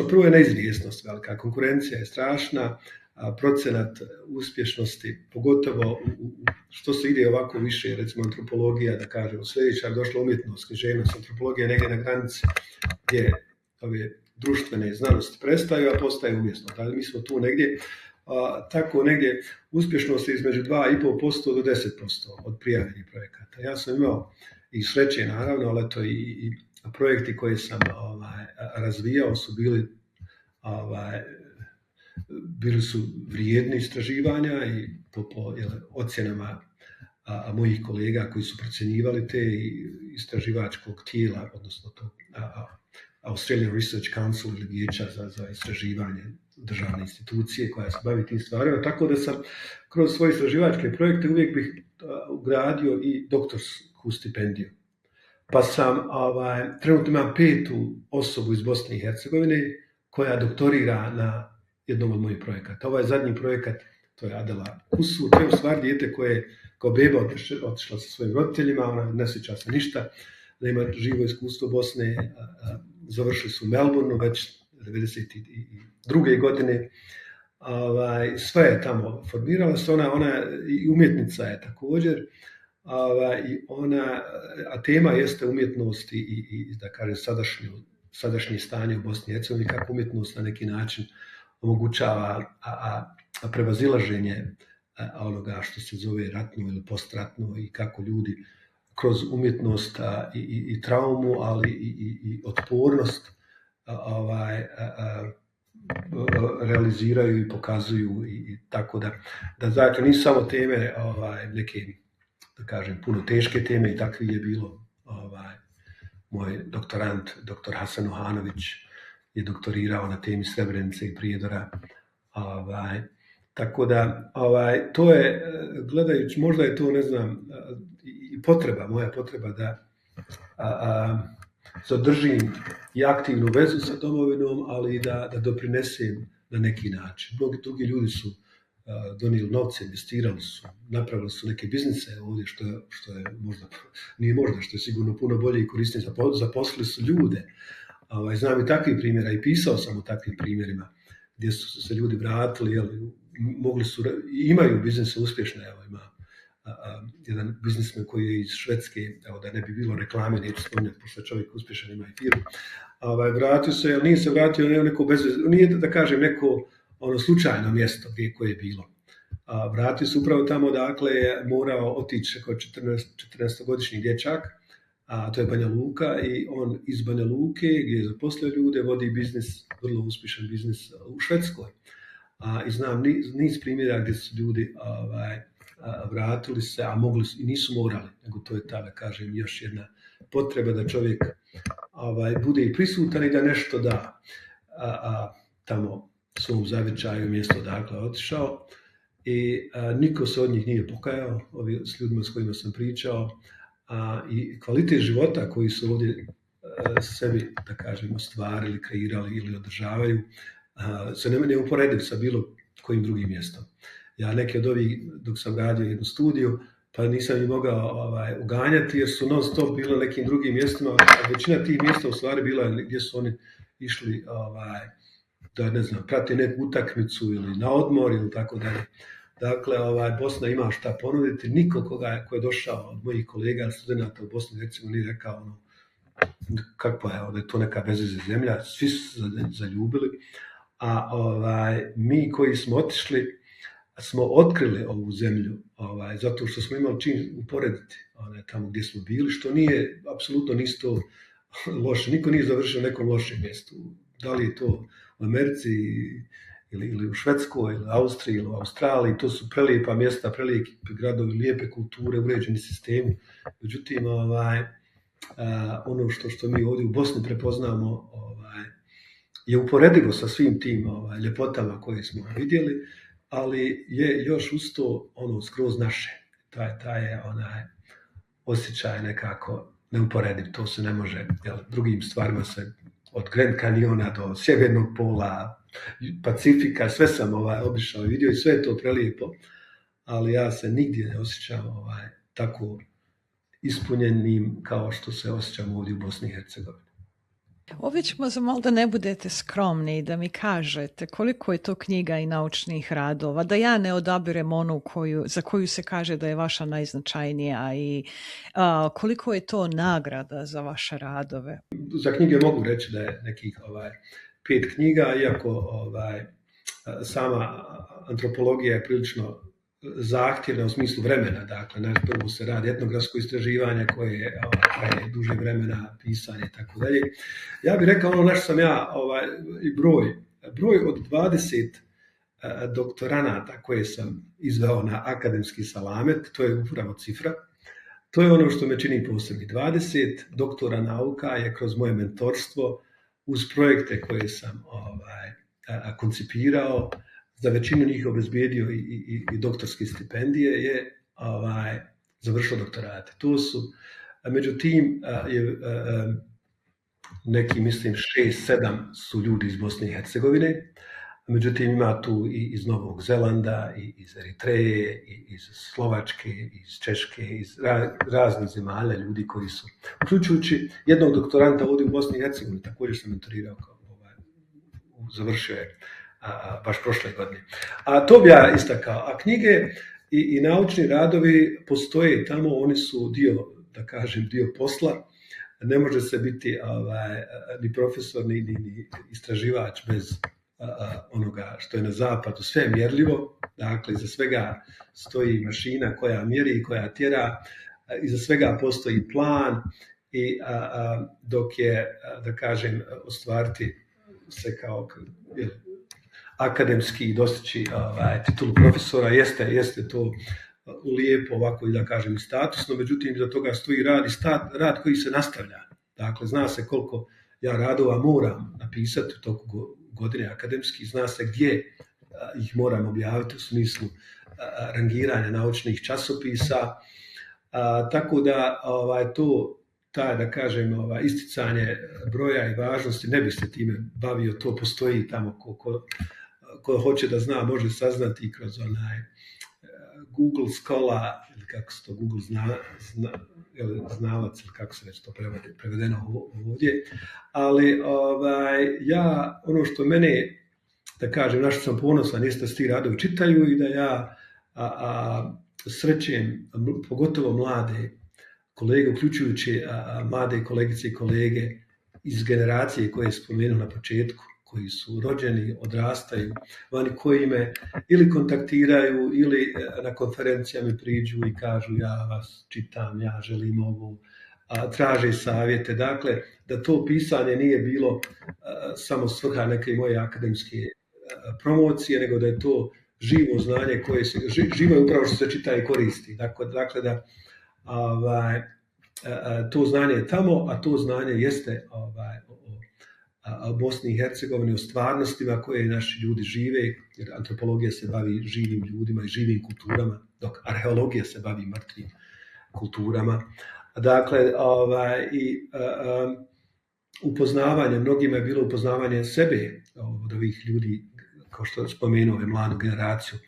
Speaker 1: prvo je neizvjesnost velika, konkurencija je strašna, procenat uspješnosti, pogotovo što se ide ovako više, recimo antropologija, da kažemo, sljedeća došla umjetnost, književnost, antropologija negdje na granici gdje ove društvene znanosti prestaju, a postaju umjetnost. Ali mi smo tu negdje, tako negdje uspješnost je između 2,5% do 10% od prijavljenih projekata. Ja sam imao i sreće, naravno, ali to i projekti koje sam razvijao su bili su vrijedni istraživanja i po ocjenama mojih kolega koji su procjenjivali te istraživačkog tijela, odnosno to Australian Research Council ili vijeća za istraživanje državne institucije koja se bavi tim stvarima, tako da sam kroz svoje istraživačke projekte uvijek bih ugradio i doktorsku stipendiju. Pa sam trenutno imam 5. osobu iz Bosne i Hercegovine koja doktorira na jednom od mojih projekata. Ovaj zadnji projekat, to je Adela Kusur, to je u stvari dijete koje je kao beba otišla sa svojim roditeljima, ona ne sjeća se ništa, nema živo iskustvo Bosne, završili su u Melbourneu već 1992. godine. Sve je tamo formirala se, ona i umjetnica je također. a tema jeste umjetnost i da kažem sadašnje stanje u Bosni i Hercegovini, kako umjetnost na neki način omogućava prevazilaženje onoga što se zove ratno ili postratno i kako ljudi kroz umjetnost i traumu, ali i otpornost realiziraju i pokazuju i tako da dakle nisu samo teme neke, da kažem, puno teške teme i takvi je bilo moj doktorant, dr. Hasan Ohanović je doktorirao na temi Srebrenice i Prijedora. Tako da to je, gledajući, možda je to, ne znam, i moja potreba da zadržim i aktivnu vezu sa domovinom, ali i da doprinesem na neki način. Mnogi drugi ljudi su donijeli novce, investirali su, napravili su neke biznise ovdje, što je možda, nije možda, što je sigurno puno bolje i korisnije, zaposlili su ljude. Znam i takvih primjera i pisao sam o takvim primjerima gdje su se ljudi vratili, mogli su, imaju biznise uspješne, ima jedan biznismen koji je iz Švedske, da ne bi bilo reklame, neću spominjati, pošto je čovjek uspješan, ima i firmu, vratio se, ali nije se vratio neko nije da kažem neko slučajno mjesto koje je bilo. Vratio se upravo tamo, dakle je morao otići kao 14-godišnji dječak, a to je Banja Luka, i on iz Banja Luke gdje je zaposlio ljude, vodi biznis, vrlo uspješan biznis u Švedskoj. I znam niz primjera gdje su ljudi vratili se, a mogli su i nisu morali, nego to je ta, da kažem, još jedna potreba da čovjek bude i prisutan i da nešto da tamo svom zavičaju mjesto dakle otišao. I niko se od njih nije pokajao, s ljudima s kojima sam pričao, i kvalitet života koji su ovdje sebi, da kažem, ostvarili, kreirali ili održavaju, se ne uporediv sa bilo kojim drugim mjestom. Ja neke od ovih, dok sam radio jednu studiju, pa nisam ih mogao uganjati jer su non stop bile nekim drugim mjestima, a većina tih mjesta u stvari bila gdje su oni išli da, ne znam, prati neku utakmicu ili na odmor ili tako dalje. Dakle, Bosna ima šta ponuditi. Niko ko je došao od mojih kolega, studenata u Bosni i Hercegovini, nije rekao kakva je, da je to neka bezveze zemlja, svi su se zaljubili. A mi koji smo otišli, smo otkrili ovu zemlju, zato što smo imali čim uporediti tamo gdje smo bili, što nije, apsolutno nisu to loše. Niko nije završio nekom lošem mjestu. Da li je to u Americi ili u Švedskoj, ili Austriji, ili u Australiji, to su prelijepa mjesta, prelijepi gradovi, lijepe kulture, uređeni sistemi. Međutim, ono što mi ovdje u Bosni prepoznamo je uporedivo sa svim tim ljepotama koje smo vidjeli, ali je još uz to skroz naše. Taj je osjećaj nekako neuporediv, to se ne može, drugim stvarima se od Grand Canyona do Sjevernog pola, Pacifika, sve sam obišao i vidio i sve je to prelijepo, ali ja se nigdje ne osjećam tako ispunjenim kao što se osjećam ovdje u Bosni i Hercegovini.
Speaker 2: Ovdje ćemo zamoliti da ne budete skromni i da mi kažete koliko je to knjiga i naučnih radova, da ja ne odabirem onu za koju se kaže da je vaša najznačajnija, i koliko je to nagrada za vaše radove.
Speaker 1: Za knjige mogu reći da je nekih 5 knjiga, iako sama antropologija je prilično zahtjevna u smislu vremena. Dakle, prvo se radi etnografsko istraživanje koje je duže vremena, pisanje i tako dalje. Ja bih rekao na što sam ja i broj od 20 doktoranata koje sam izveo na akademski salamet, to je upravo cifra. To je ono što me čini posebni. 20 doktora nauka je kroz moje mentorstvo, uz projekte koje sam koncipirao, za većinu njih obezbijedio i doktorske stipendije, je završilo doktorate. To su, međutim, neki, mislim, 6-7 su ljudi iz Bosne i Hercegovine, međutim ima tu i iz Novog Zelanda, i iz Eritreje, i iz Slovačke, iz Češke, iz raznih zemalja, ljudi koji su, uključujući jednog doktoranta ovdje u Bosni i Hercegovini, također sam mentorirao, završio je baš prošle godine. A to bi ja istakao. A knjige, i naučni radovi postoje tamo, oni su da kažem, dio posla. Ne može se biti ni profesor, ni istraživač bez onoga što je na zapadu. Sve je mjerljivo, dakle, iza svega stoji mašina koja mjeri i koja tjera, iza svega postoji plan i dok je, da kažem, ostvariti se kao akademski dostići titulu profesora, jeste to lijepo ovako i da kažem statusno, međutim za toga stoji rad koji se nastavlja. Dakle, zna se koliko ja radova moram napisati u toku godine akademski, zna se gdje ih moram objaviti u smislu rangiranja naučnih časopisa, tako da da kažem, isticanje broja i važnosti, ne bi se time bavio, to postoji tamo ko hoće da zna, može saznati kroz Google Scholar, ili kako se to Google znalac, ili kako se već to prevedeno ovdje. Ali ja, ono što mene, da kažem, na što sam ponosan, jeste da se ti radovi čitaju i da ja srećem, pogotovo mlade kolege, uključujući mlade kolegice i kolege iz generacije koje je spomenuo na početku, koji su rođeni, odrastaju, vani koji me ili kontaktiraju ili na konferencijama priđu i kažu ja vas čitam, ja želim ovo, traže savjete. Dakle, da to pisanje nije bilo samo svrha neke moje akademske promocije, nego da je to živo znanje koje se, živo je upravo što se čita i koristi. Dakle, da to znanje je tamo, a to znanje jeste o Bosni i Hercegovini, o stvarnostima koje naši ljudi žive, jer antropologija se bavi živim ljudima i živim kulturama, dok arheologija se bavi mrtvim kulturama. Dakle, upoznavanje, mnogima je bilo upoznavanje sebe od ovih ljudi, kao što spomenuo ove mladu generaciju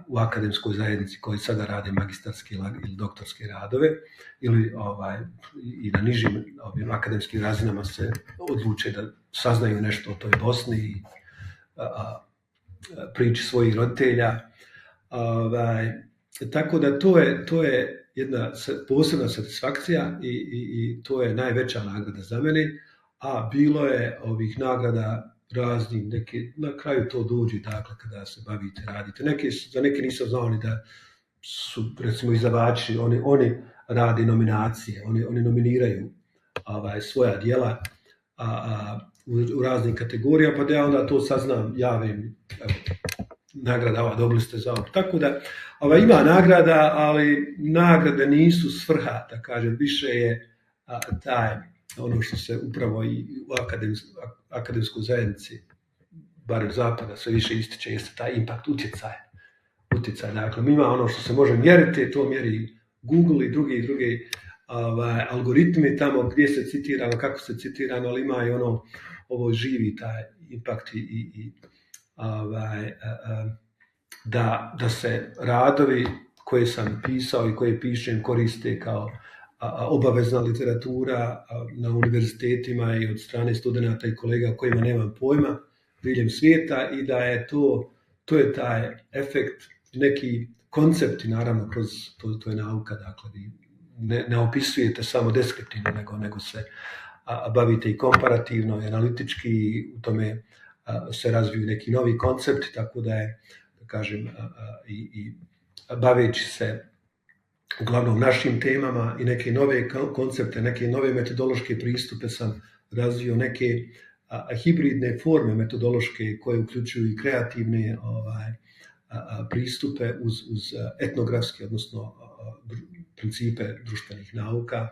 Speaker 1: u akademskoj zajednici koji sada rade magistarske ili doktorske radove ili i na nižim ovim akademskim razinama se odluče da saznaju nešto o toj Bosni i priči svojih roditelja. Tako da to je jedna posebna satisfakcija i to je najveća nagrada za mene, a bilo je ovih nagrada raznih, na kraju to dođe, dakle, kada se bavite, radite. Za neke nisam znao ni da su, recimo, izdavači, oni rade nominacije, oni nominiraju svoja djela u raznim kategorijama, pa da ja onda to saznam, javim, evo, nagrada, dobili ste za ovo. Tako da, ima nagrada, ali nagrade nisu svrha, da kažem, više je ono što se upravo i u akademskoj zajednici, barem zapada, sve više ističe, jeste taj impact, utjecaj. Dakle, ima ono što se može mjeriti, to mjeri Google i drugi algoritmi tamo gdje se citirano, kako se citirano, ali ima i ovo živi taj impact i da se radovi koje sam pisao i koje pišem koriste kao obavezna literatura na univerzitetima i od strane studenata i kolega o kojima nemam pojma diljem svijeta i da je to je taj efekt, neki koncepti, naravno, kroz to je nauka, dakle, ne opisujete samo deskriptivno, nego se bavite i komparativno i analitički, u tome se razviju neki novi koncepti, tako da je, da kažem, i baveći se uglavnom našim temama i neke nove koncepte, neke nove metodološke pristupe sam razvio, neke hibridne forme metodološke koje uključuju i kreativne pristupe uz etnografske, odnosno principe društvenih nauka.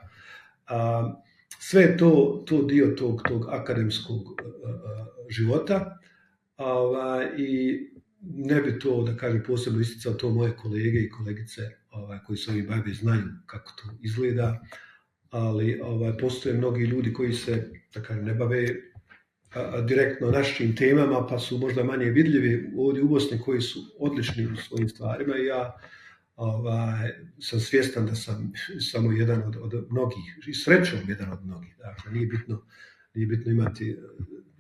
Speaker 1: Sve je to dio tog akademskog života i ne bi to, da kažem, posebno isticao, to moje kolege i kolegice koji se ovim bave znaju kako to izgleda, ali postoje mnogi ljudi koji se, da kažem, ne bave direktno našim temama, pa su možda manje vidljivi ovdje u Bosni, koji su odlični u svojim stvarima i ja sam svjestan da sam samo jedan od mnogih i srećom jedan od mnogih. Dakle, nije bitno imati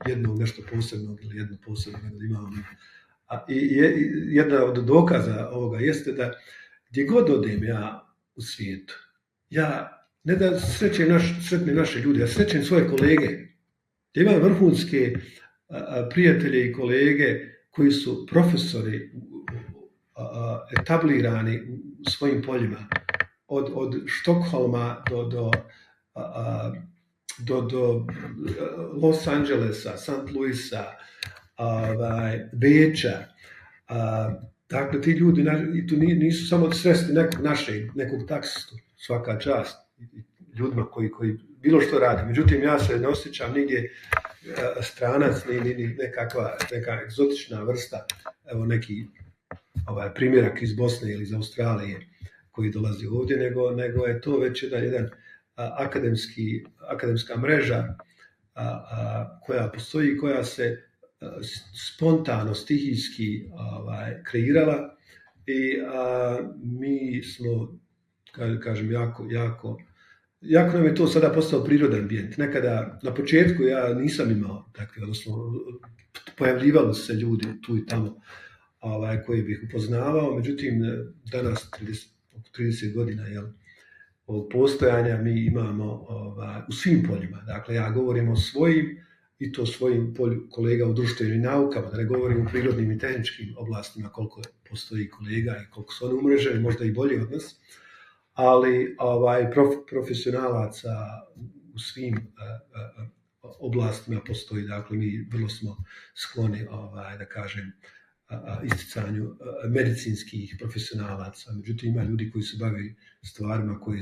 Speaker 1: jednog nešto posebnog ili jedno posebno, nego da imamo Jedna od dokaza ovoga jeste da gdje god odem ja u svijetu, ja ne da sretnem naše ljude, ja srećem svoje kolege. Ja imam vrhunske prijatelje i kolege koji su profesori etablirani u svojim poljima. Od Štokholma do Los Angelesa, St. Louisa, Beča. Dakle, ti ljudi tu nisu samo sresti nekog taksistu, svaka čast ljudima koji bilo što radi. Međutim, ja se ne osjećam nigdje stranac, ni neka egzotična vrsta, evo neki primjerak iz Bosne ili iz Australije koji dolazi ovdje, nego je to već jedan akademska mreža koja postoji, koja se spontano, stihijski kreirala i mi smo, kažem, jako nam je to sada postao prirodan ambijent. Nekada, na početku ja nisam imao takve, odnosno pojavljivali se ljudi tu i tamo koji bih upoznavao, međutim danas 30 godina postojanja mi imamo u svim poljima. Dakle, ja govorim o svojim i to svojim kolega u društvenim naukama, da ne govorim o prirodnim i tehničkim oblastima koliko postoji kolega i koliko su oni umreženi, možda i bolji od nas, ali profesionalaca u svim oblastima postoji. Dakle, mi vrlo smo skloni, da kažem, isticanju medicinskih profesionalaca. Međutim, ima ljudi koji se bavi stvarima koji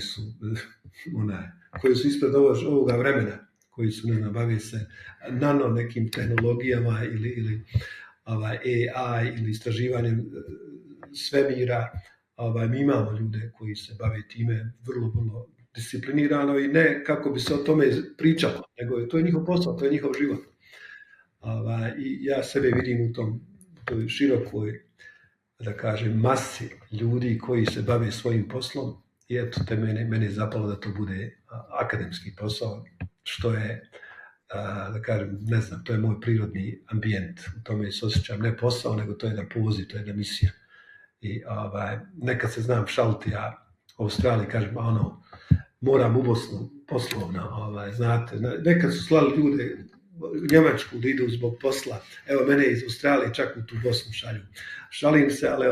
Speaker 1: su ispred ovoga vremena, koji su, bave se nano nekim tehnologijama ili AI ili istraživanjem svemira. Mi imamo ljude koji se bave time vrlo, vrlo disciplinirano i ne kako bi se o tome pričalo, nego to je njihov posao, to je njihov život. I ja sebe vidim u toj širokoj, da kažem, masi ljudi koji se bave svojim poslom i eto, mene je zapalo da to bude akademski posao, što je, da kažem, ne znam, to je moj prirodni ambijent. U tome se osjećam ne posao, nego to je jedan poziv, to je jedna misija. I nekad se znam šaliti, ja u Australiji kažem, moram u Bosnu poslovno, znate, nekad su slali ljude u Njemačku da idu zbog posla. Evo, mene iz Australije čak u tu Bosnu šalju. Šalim se, ali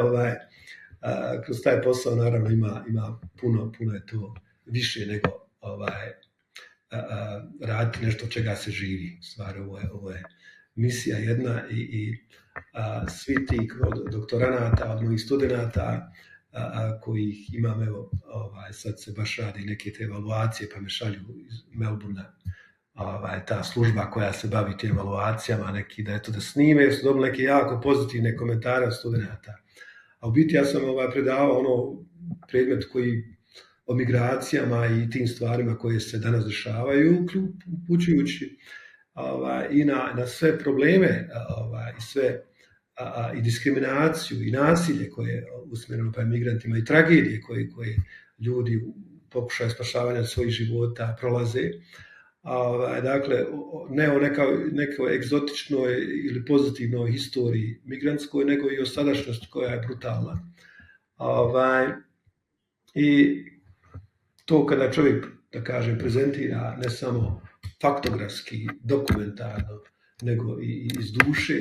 Speaker 1: kroz taj posao naravno ima puno je to više nego raditi nešto od čega se živi. Stvar, ovo je misija jedna i svi ti doktoranata od mojih studenata kojih imam, evo, sad se baš radi neke te evaluacije, pa me šalju iz Melbourna, ta služba koja se bavi tim evaluacijama, neki da snime, jer su dobili neke jako pozitivne komentare od studenata. A u biti ja sam predavao predmet koji o migracijama i tim stvarima koje se danas dešavaju, upućujući i na sve probleme i sve i diskriminaciju i nasilje koje je usmjereno prema migrantima i tragedije koje ljudi u pokušaju spašavanja svojih života prolaze. Dakle, ne o nekoj egzotičnoj ili pozitivnoj historiji migrantskoj, nego i o sadašnjosti koja je brutalna. I to kada čovjek, da kažem, prezentira ne samo faktografski, dokumentarno, nego i iz duše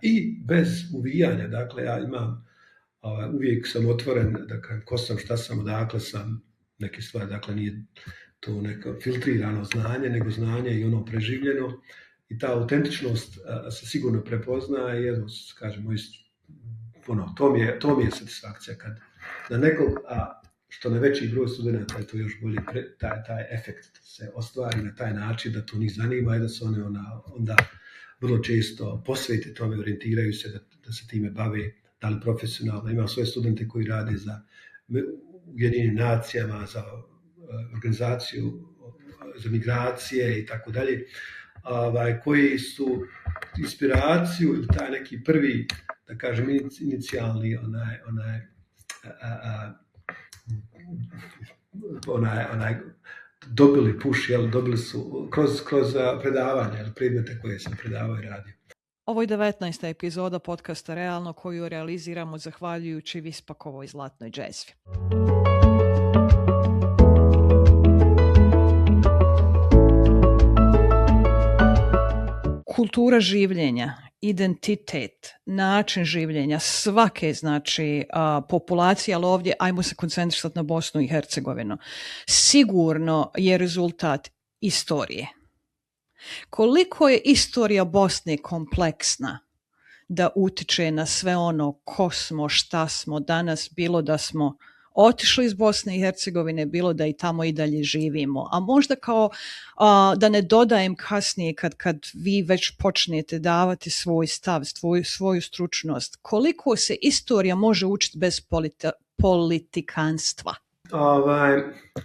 Speaker 1: i bez uvijanja. Dakle, ja imam, uvijek sam otvoren, da kažem, ko sam, šta sam, odakle sam, neke stvari, dakle, nije to neko filtrirano znanje, nego znanje i ono preživljeno. I ta autentičnost se sigurno prepozna i jedno, kažem, to mi je satisfakcija kad na nekog, što na veći broj studenta je to još bolje, taj efekt se ostvari na taj način da to njih zanima i da se one onda vrlo često posvete tome, orijentiraju se da se time bave, da li profesionalno. Imam svoje studente koji rade za Ujedinjenim nacijama, za organizaciju za migracije i tako dalje, koji su inspiraciju ili taj neki prvi, da kažem, inicijalni dobili push, dobili su kroz predavanja ili predmete koje sam predavao i radio.
Speaker 2: Ovo je 19. epizoda podcasta Realno koju realiziramo zahvaljujući Vispakovoj Zlatnoj džezvi. Kultura življenja, identitet, način življenja svake populacije, ali ovdje ajmo se koncentrisati na Bosnu i Hercegovinu, sigurno je rezultat istorije. Koliko je istorija Bosne kompleksna da utiče na sve ono ko smo, šta smo danas, bilo da smo otišli iz Bosne i Hercegovine, bilo da i tamo i dalje živimo. A možda kao da ne dodajem kasnije kad vi već počnete davati svoj stav, svoju stručnost, koliko se istorija može učiti bez politikanstva?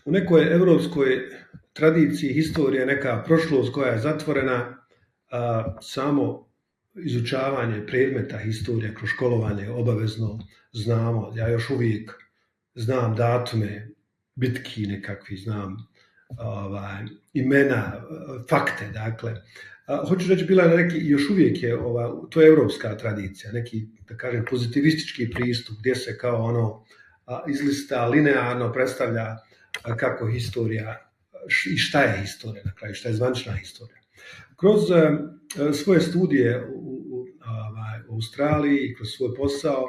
Speaker 1: U nekoj evropskoj tradiciji historija je neka prošlost koja je zatvorena, samo izučavanje predmeta historije kroz školovanje obavezno znamo. Ja još uvijek znam datume, bitki nekakvi, znam imena, fakte, dakle. Hoću reći, bila je neki, još uvijek je, to je evropska tradicija, neki, da kažem, pozitivistički pristup gdje se kao ono izlista linearno predstavlja kako historija i šta je historija na kraju, šta je zvanična historija. Kroz svoje studije u Australiji i kroz svoj posao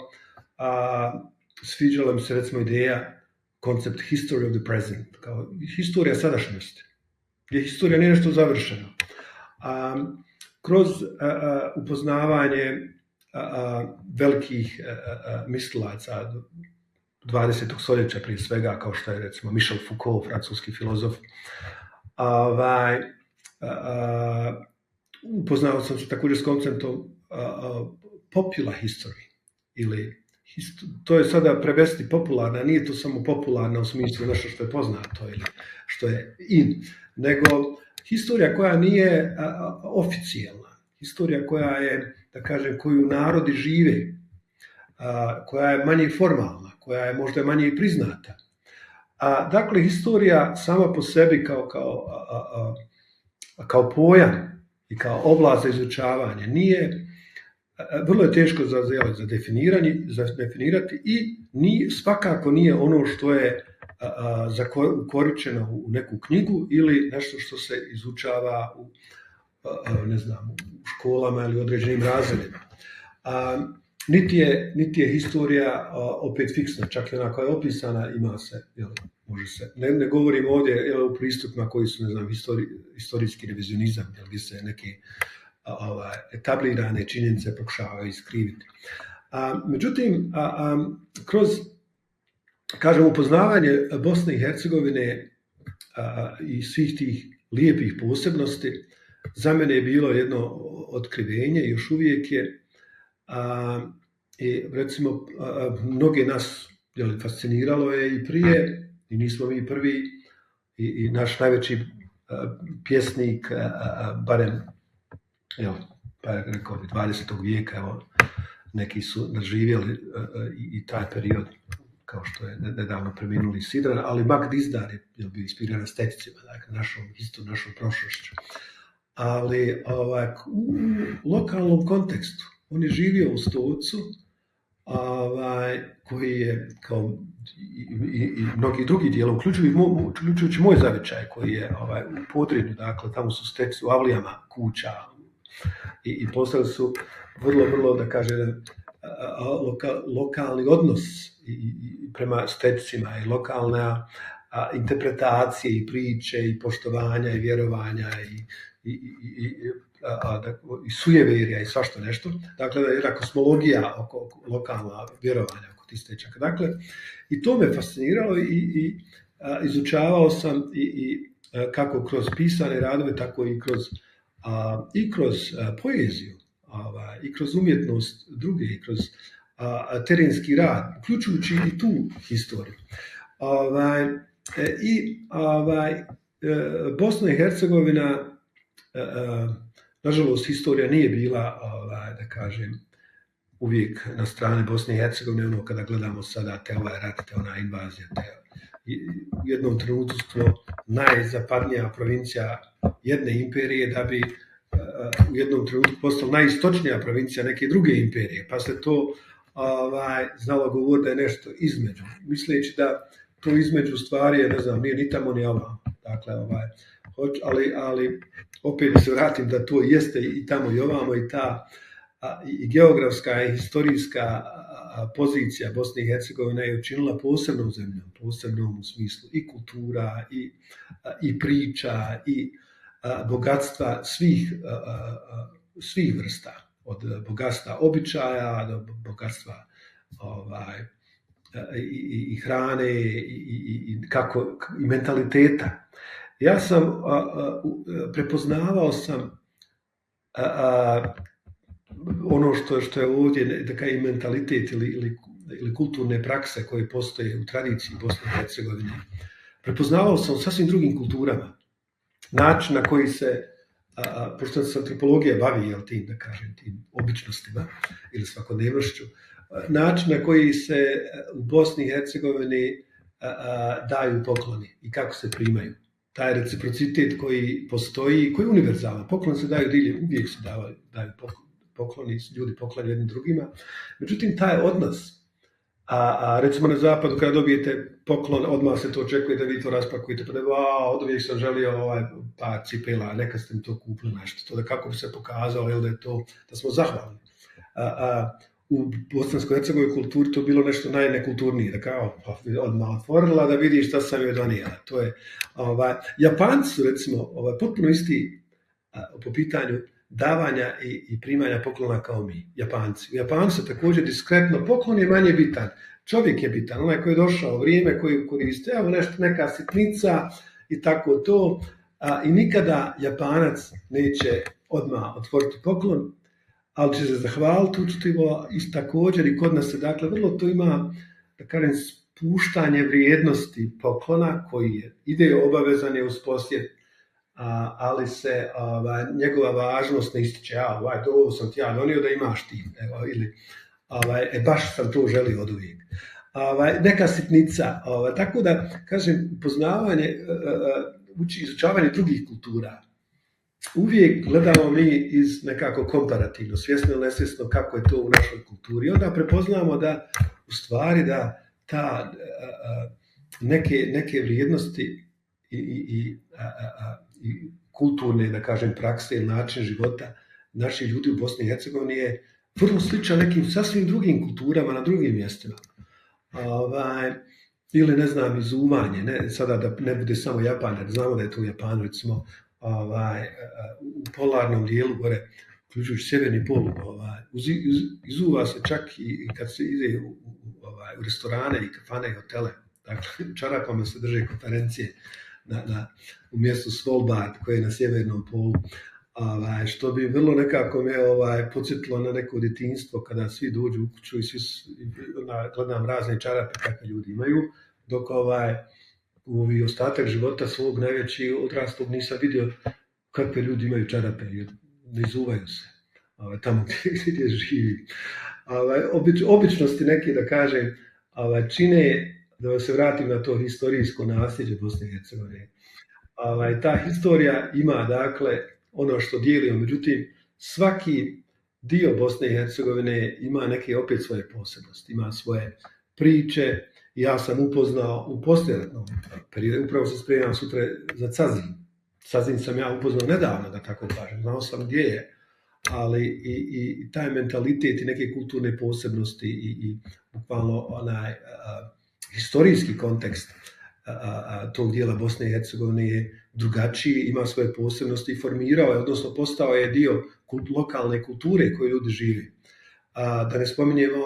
Speaker 1: sviđala mi se recimo ideja, koncept history of the present, kao historija sadašnjosti, gdje historija nije nešto završeno. Kroz upoznavanje velikih mislilaca 20. stoljeća prije svega, kao što je recimo Michel Foucault, francuski filozof, upoznao sam se također s konceptom popular history, ili to je sada prevesti popularna, nije to samo popularna u smislu nešto što je poznato ili što je in, nego historija koja nije oficijalna, historija koja je, da kažem, koju narodi žive, koja je manje formalna, koja je možda manje i priznata. Dakle, historija sama po sebi kao pojam i kao oblast za izučavanje nije, vrlo je teško za definirati i svakako nije ono što je zakoričeno u neku knjigu ili nešto što se izučava u školama ili određenim razredima. Niti je historija opet fiksna, čak i ona koja je opisana ima se, može se. Ne govorim ovdje u pristupima koji su, historijski revizionizam, gdje se neke etablirane činjenice pokušavaju iskriviti. Međutim, kroz, kažem, upoznavanje Bosne i Hercegovine i svih tih lijepih posebnosti, za mene je bilo jedno otkrivenje i još uvijek je. I recimo, mnoge nas fasciniralo je i prije, i nismo mi prvi, i naš najveći pjesnik, barem, rekao bi 20. vijeka, neki su naživjeli i taj period, kao što je nedavno preminuli Sidran, ali Mak Dizdar je bio inspiriran esteticima, dakle, našom prošlošću. Ali u lokalnom kontekstu, on je živio u Stocu, koji je, kao i mnogi drugi dijela, uključujući moj zavičaj, koji je u Podrinju, dakle, tamo su steci u avlijama kuća i postali su vrlo, da kažem, lokalni odnos i prema stecima i lokalna interpretacije i priče i poštovanja i vjerovanja i sujeverija i svašta nešto. Dakle, jedna kosmologija oko lokalna vjerovanja oko tih stečaka. Dakle, i to me fasciniralo i izučavao sam i kako kroz pisane radove, tako i kroz poeziju, i kroz umjetnost druge, i kroz terenski rad, uključujući i tu historiju. Bosna i Hercegovina, nažalost, historija nije bila, da kažem, uvijek na strani Bosne i Hercegovine, ono kada gledamo sada te ovaj rat, te ona invazija, u jednom trenutku smo najzapadnija provincija jedne imperije, da bi u jednom trenutku postala najistočnija provincija neke druge imperije, pa se to znalo govoriti da je nešto između, misleći da to između stvari je, ne znam, nije ni tamo ni ovamo. Dakle, ali opet se vratim da to jeste i tamo i ovamo i ta i geografska i historijska pozicija Bosne i Hercegovine je učinila posebnom zemljom, posebnom u smislu i kultura i priča i bogatstva svih vrsta, od bogatstva običaja do bogatstva i hrane i mentaliteta. Ja sam prepoznavao sam ono što je ovdje i mentalitet ili kulturne prakse koje postoje u tradiciji Bosne i Hercegovine. Prepoznavao sam u sasvim drugim kulturama. Način na koji se, pošto se antropologija bavi tim običnostima ili svakodnevnošću, način na koji se u Bosni i Hercegovini daju pokloni i kako se primaju. Taj reciprocitet koji postoji, koji je univerzalan. Pokloni se daju diljem, uvijek se daju pokloni, ljudi poklanjaju jednim drugima. Međutim, taj odnos, recimo na zapadu kada dobijete poklon, odmah se to očekuje da vi to raspakujete, pa da od uvijek sam želio par cipela, neka ste mi to kupili nešto, to da kako bi se pokazalo, da je to, da smo zahvalni. U bosansko-hercegovoj kulturi to bilo nešto najnekulturnije, da kao odmah otvorila da vidi šta sam joj donijela. To je, Japanci su recimo potpuno isti po pitanju davanja i primanja poklona kao mi, Japanci. U Japanu se također diskretno, poklon je manje bitan, čovjek je bitan, onaj koji je došao, vrijeme koji koriste, evo neka sitnica i tako to, i nikada Japanac neće odmah otvoriti poklon, ali će se zahvaliti učitivo i također i kod nas se, dakle, vrlo to ima, da kažem, spuštanje vrijednosti poklona koji ide obavezan je uz posjet, ali se njegova važnost ne ističe, ovo sam ti ja donio da imaš ti, ili baš sam to želio od uvijek. Neka sitnica, tako da, kažem, poznavanje, izučavanje drugih kultura, uvijek gledamo mi iz nekako komparativno, svjesno ili nesvjesno kako je to u našoj kulturi. Onda prepoznamo da u stvari da ta neke vrijednosti i kulturne, da kažem, prakse ili način života naših ljudi u Bosni i Hercegovini je vrlo sličan nekim sasvim drugim kulturama na drugim mjestima. Ili, ne znam, izuvanje, sada da ne bude samo Japan, jer znamo da je to u Japanu, recimo, u polarnom dijelu gore, uključujući sjeverni pol, izuva se čak i kad se ide u restorane i kafane i hotele. Dakle, čarapama se drže konferencije u mjestu Svalbard koje je na sjevernom polu, što bi vrlo nekako me podsjetilo na neko djetinjstvo kada svi dođu u kuću i svi gledam razne čarape kakve ljudi imaju, dok u ostatak života svog najveći odraslog nisam vidio kakve ljudi imaju čarape, jer ne izuvaju se tamo gdje živi. Običnosti neke, da kažem, čine, da se vratim na to historijsko nasljeđe Bosne i Hercegovine. Ta historija ima, dakle, ono što dijelimo, međutim, svaki dio Bosne i Hercegovine ima neke opet svoje posebnosti, ima svoje priče. Ja sam upoznao u poslijeratnom periodu, upravo se spremam sutra za Cazin. Cazin sam ja upoznao nedavno, da tako kažem, znao sam gdje je, ali i taj mentalitet i neke kulturne posebnosti i bukvalno historijski kontekst tog dijela Bosne i Hercegovine je drugačiji, ima svoje posebnosti i formirao je, odnosno postao je dio lokalne kulture koje ljudi žive. Da ne spominjemo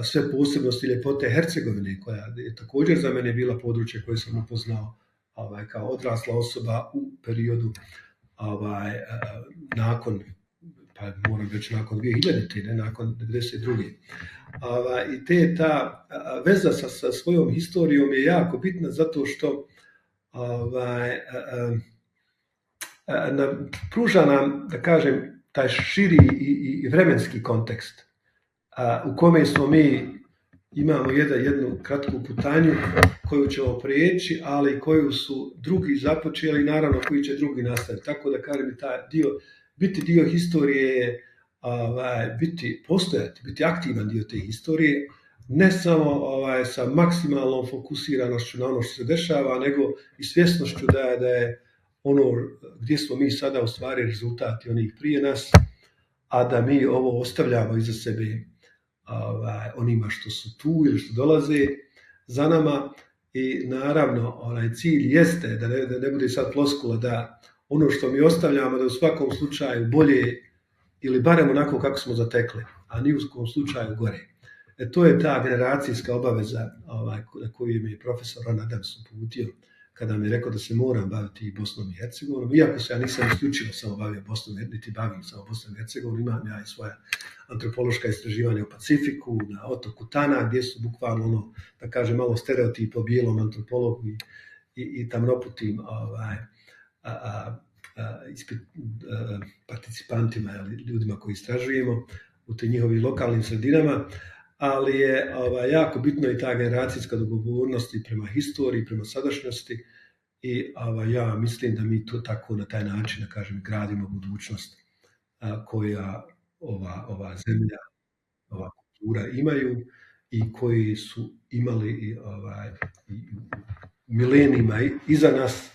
Speaker 1: sve posebnosti ljepote Hercegovine, koja je također za mene bila područje koje sam upoznao kao odrasla osoba u periodu nakon, pa moram reći nakon 2000, ne nakon 1992. I ta veza sa svojom historijom je jako bitna zato što pruža nam, da kažem, taj širi i vremenski kontekst u kome smo mi imamo jednu kratku putanju koju ćemo prijeći, ali koju su drugi započeli, naravno koji će drugi nastaviti. Tako da kažem, biti dio historije je postojati, biti aktivan dio te historije, ne samo sa maksimalnom fokusiranošću na ono što se dešava, nego i svjesnošću da je ono gdje smo mi sada u stvari rezultati onih prije nas, a da mi ovo ostavljamo iza sebe onima što su tu ili što dolaze za nama. I naravno cilj jeste da ne bude sad floskula da ono što mi ostavljamo da u svakom slučaju bolje ili barem onako kako smo zatekli, a ni u kom slučaju gore. To je ta generacijska obaveza na koju mi je profesor Ron Adams uputio kada mi je rekao da se moram baviti Bosnom i Hercegovinom, iako se ja nisam isključivo samo bavio Bosnom, niti bavim samo Bosnom i Hercegovinom, imam ja i svoja antropološka istraživanja u Pacifiku, na otoku Tana, gdje su bukvalno da kažem malo stereotip o bijelom antropologu i tamnoputim participantima, ljudima koji istražujemo u te njihovim lokalnim sredinama, ali je jako bitno i ta generacijska dogovornost i prema historiji, prema sadašnjosti i ja mislim da mi to tako na taj način, da kažem, gradimo budućnost koja ova zemlja, ova kultura imaju i koji su imali i milenijima iza nas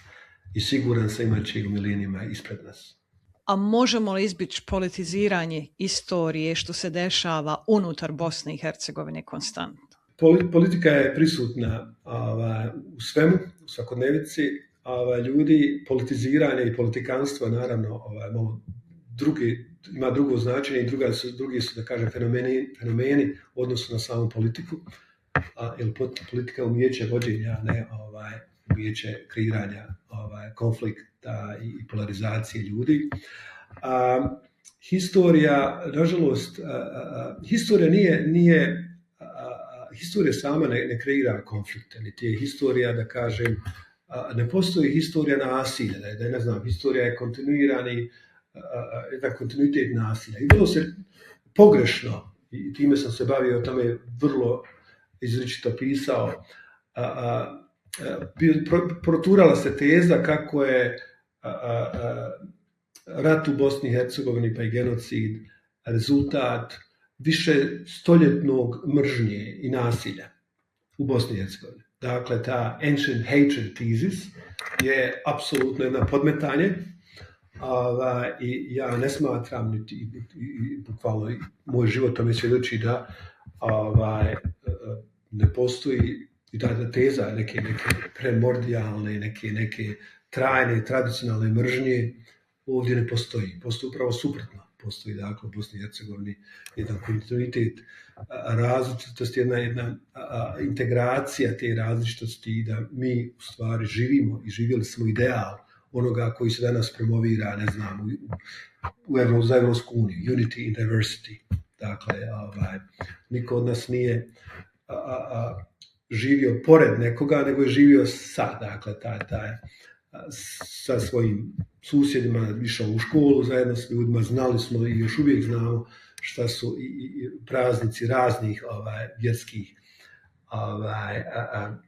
Speaker 1: i siguran sam imat će i u milenijima ispred nas.
Speaker 2: A možemo li izbjeći politiziranje istorije što se dešava unutar Bosne i Hercegovine konstantno?
Speaker 1: Politika je prisutna u svemu, u svakodnevici. Ljudi, politiziranje i politikanstvo naravno malo ima drugo značenje i drugi su da kažem fenomeni u odnosu na samu politiku. Jer politika umijeće vođenja, ne umijeće kreiranja konflikta i polarizacije ljudi. Historija, nažalost, historija sama ne kreira konflikte, niti je historija, da kažem, ne postoji historija nasilja, da je, ne znam, historija je jedan kontinuitet nasilja. I bilo se pogrešno, i time sam se bavio, o tome vrlo izričito pisao, proturala se teza kako je rat u Bosni i Hercegovini pa i genocid rezultat više stoljetnog mržnje i nasilja u Bosni i Hercegovini. Dakle, ta ancient hatred thesis je apsolutno jedno podmetanje i ja ne smatram niti bukvalno moj život tome svjedoči da ne postoji i ta teza neke primordijalne, neke trajne, tradicionalne mržnje ovdje ne postoji. Postoji upravo suprotno. Postoji dakle u Bosni i Hercegovini jedan kontinuitet različitosti, jedna integracija te različitosti i da mi u stvari živimo i živjeli smo ideal onoga koji se danas promovira, ne znam, za Evropsku uniju, unity in diversity. Dakle, niko od nas nije živio pored nekoga, nego je živio dakle, sa svojim susjedima, išao u školu zajedno s ljudima, znali smo i još uvijek znamo šta su i praznici raznih vjerskih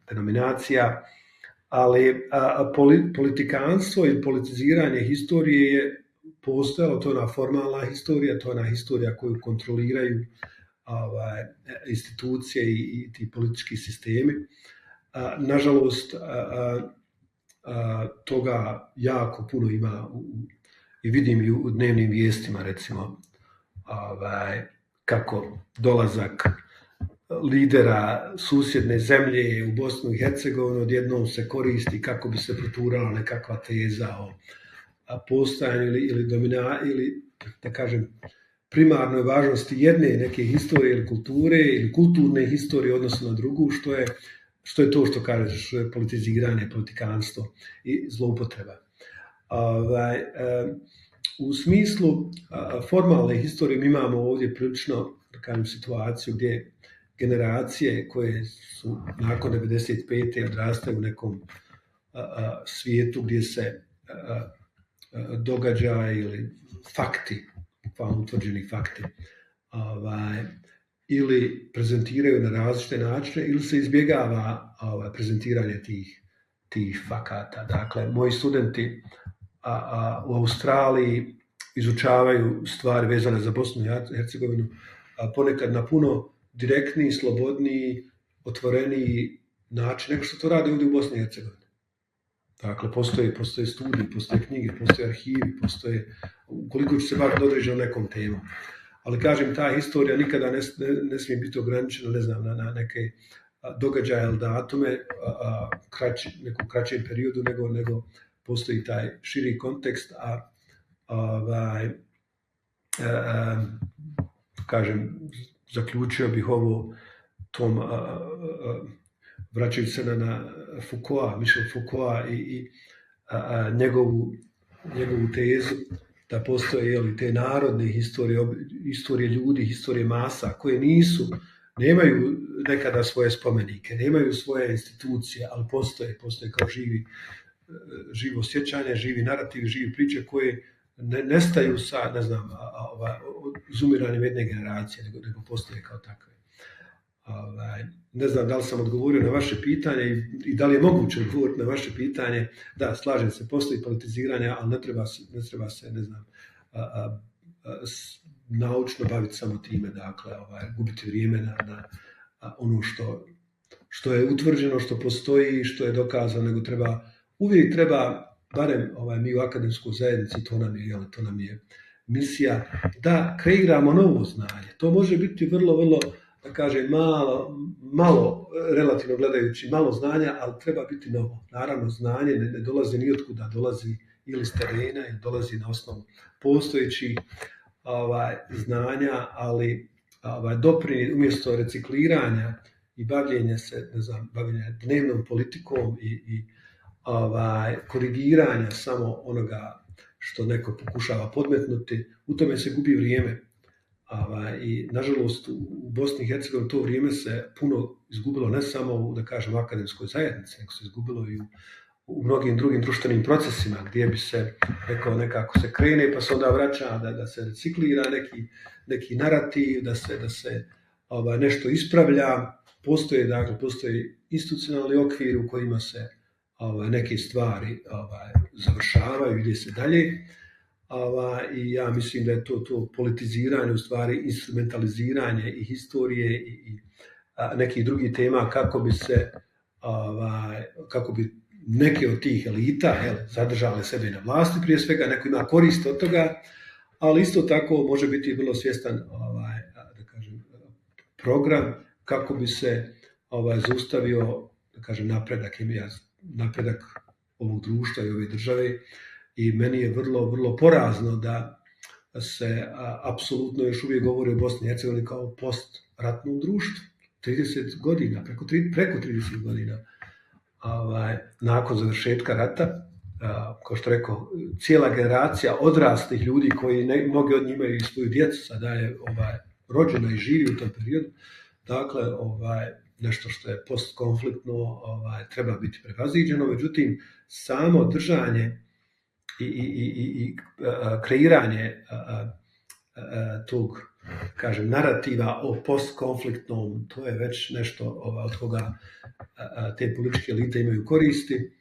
Speaker 1: denominacija, ali politikanstvo i politiziranje historije je postojalo, to je ona formalna historija, to je ona historija koju kontroliraju institucije i ti politički sistemi. Nažalost, toga jako puno ima i vidim i u dnevnim vijestima, recimo, kako dolazak lidera susjedne zemlje u Bosnu i Hercegovinu odjednom se koristi kako bi se proturala nekakva teza o postojanju ili da kažem primarnoj važnosti jedne neke historije ili kulture ili kulturne historije odnosno na drugu, što je to što kažeš, što je politiziranje, politikanstvo i zloupotreba. U smislu formalne historije mi imamo ovdje prilično, da kažem, situaciju gdje generacije koje su nakon 95. odrastaju u nekom svijetu gdje se događaji ili fakti, utvrđeni fakti, ili prezentiraju na različite načine ili se izbjegava prezentiranje tih fakata. Dakle, moji studenti u Australiji izučavaju stvari vezane za Bosnu i Hercegovinu ponekad na puno direktniji, slobodniji, otvoreniji način nego što to radi ovdje u Bosni i Hercegovini. Dakle, postoje studiji, postoje knjige, postoje arhivi, ukoliko će se baviti određenom nekom temom. Ali kažem, ta historija nikada ne smije biti ograničena, ne znam, na neke događaje ili datume, nekom kraćem periodu, nego postoji taj širi kontekst, kažem, zaključio bih ovo tom, vraćajući se na Foucaulta, Michel Foucaulta i njegovu tezu da postoje te narodne historije ljudi, historije masa koje nemaju nekada svoje spomenike, nemaju svoje institucije, ali postoje kao živo sjećanje, živi narativ, živi priče koje nestaju sa, ne znam, izumiranjem jedne generacije, nego postoje kao takve. Ne znam da li sam odgovorio na vaše pitanje i da li je moguće odgovoriti na vaše pitanje. Da, slažem se, postoji politiziranje, ali ne treba se, ne znam, naučno baviti samo time, dakle, gubiti vrijeme na ono što je utvrđeno, što postoji, što je dokazano, nego uvijek treba, barem mi u akademskoj zajednici, to nam je misija, da kreiramo novo znanje. To može biti vrlo, vrlo, da kažem, malo, relativno gledajući, malo znanja, ali treba biti novo. Naravno, znanje ne dolazi ni otkuda, dolazi ili s terena, ili dolazi na osnovu postojećih znanja, ali doprinijeti umjesto recikliranja i bavljenja dnevnom politikom i korigiranja samo onoga što neko pokušava podmetnuti, u tome se gubi vrijeme. I nažalost u Bosni i Hercegovini to vrijeme se puno izgubilo, ne samo u, da kažem, akademskoj zajednici, nego se izgubilo i u mnogim drugim društvenim procesima gdje bi se nekako se krene pa se onda vraća da se reciklira neki narativ, da se nešto ispravlja. Postoji institucionalni okvir u kojima se neke stvari završavaju, ide se dalje. I ja mislim da je to politiziranje, u stvari instrumentaliziranje i historije i nekih drugih tema kako bi neke od tih elita zadržale sebe na vlasti, prije svega neko ima korist od toga, ali isto tako može biti vrlo svjestan da kažem, program kako bi se zaustavio, da kažem, napredak ovog društva i ove države. I meni je vrlo, vrlo porazno da se apsolutno još uvijek govori o Bosni i Hercegovini kao postratnom društvu. 30 godina, preko 30 godina nakon završetka rata, kao što rekao, cijela generacija odraslih ljudi koji mnogi od njih imaju svoju djecu, sada je rođena i živi u tom periodu. Dakle, nešto što je postkonfliktno treba biti prevaziđeno, međutim, samo držanje i kreiranje tog, kažem, narativa o postkonfliktnom, to je već nešto od koga te političke elite imaju koristi.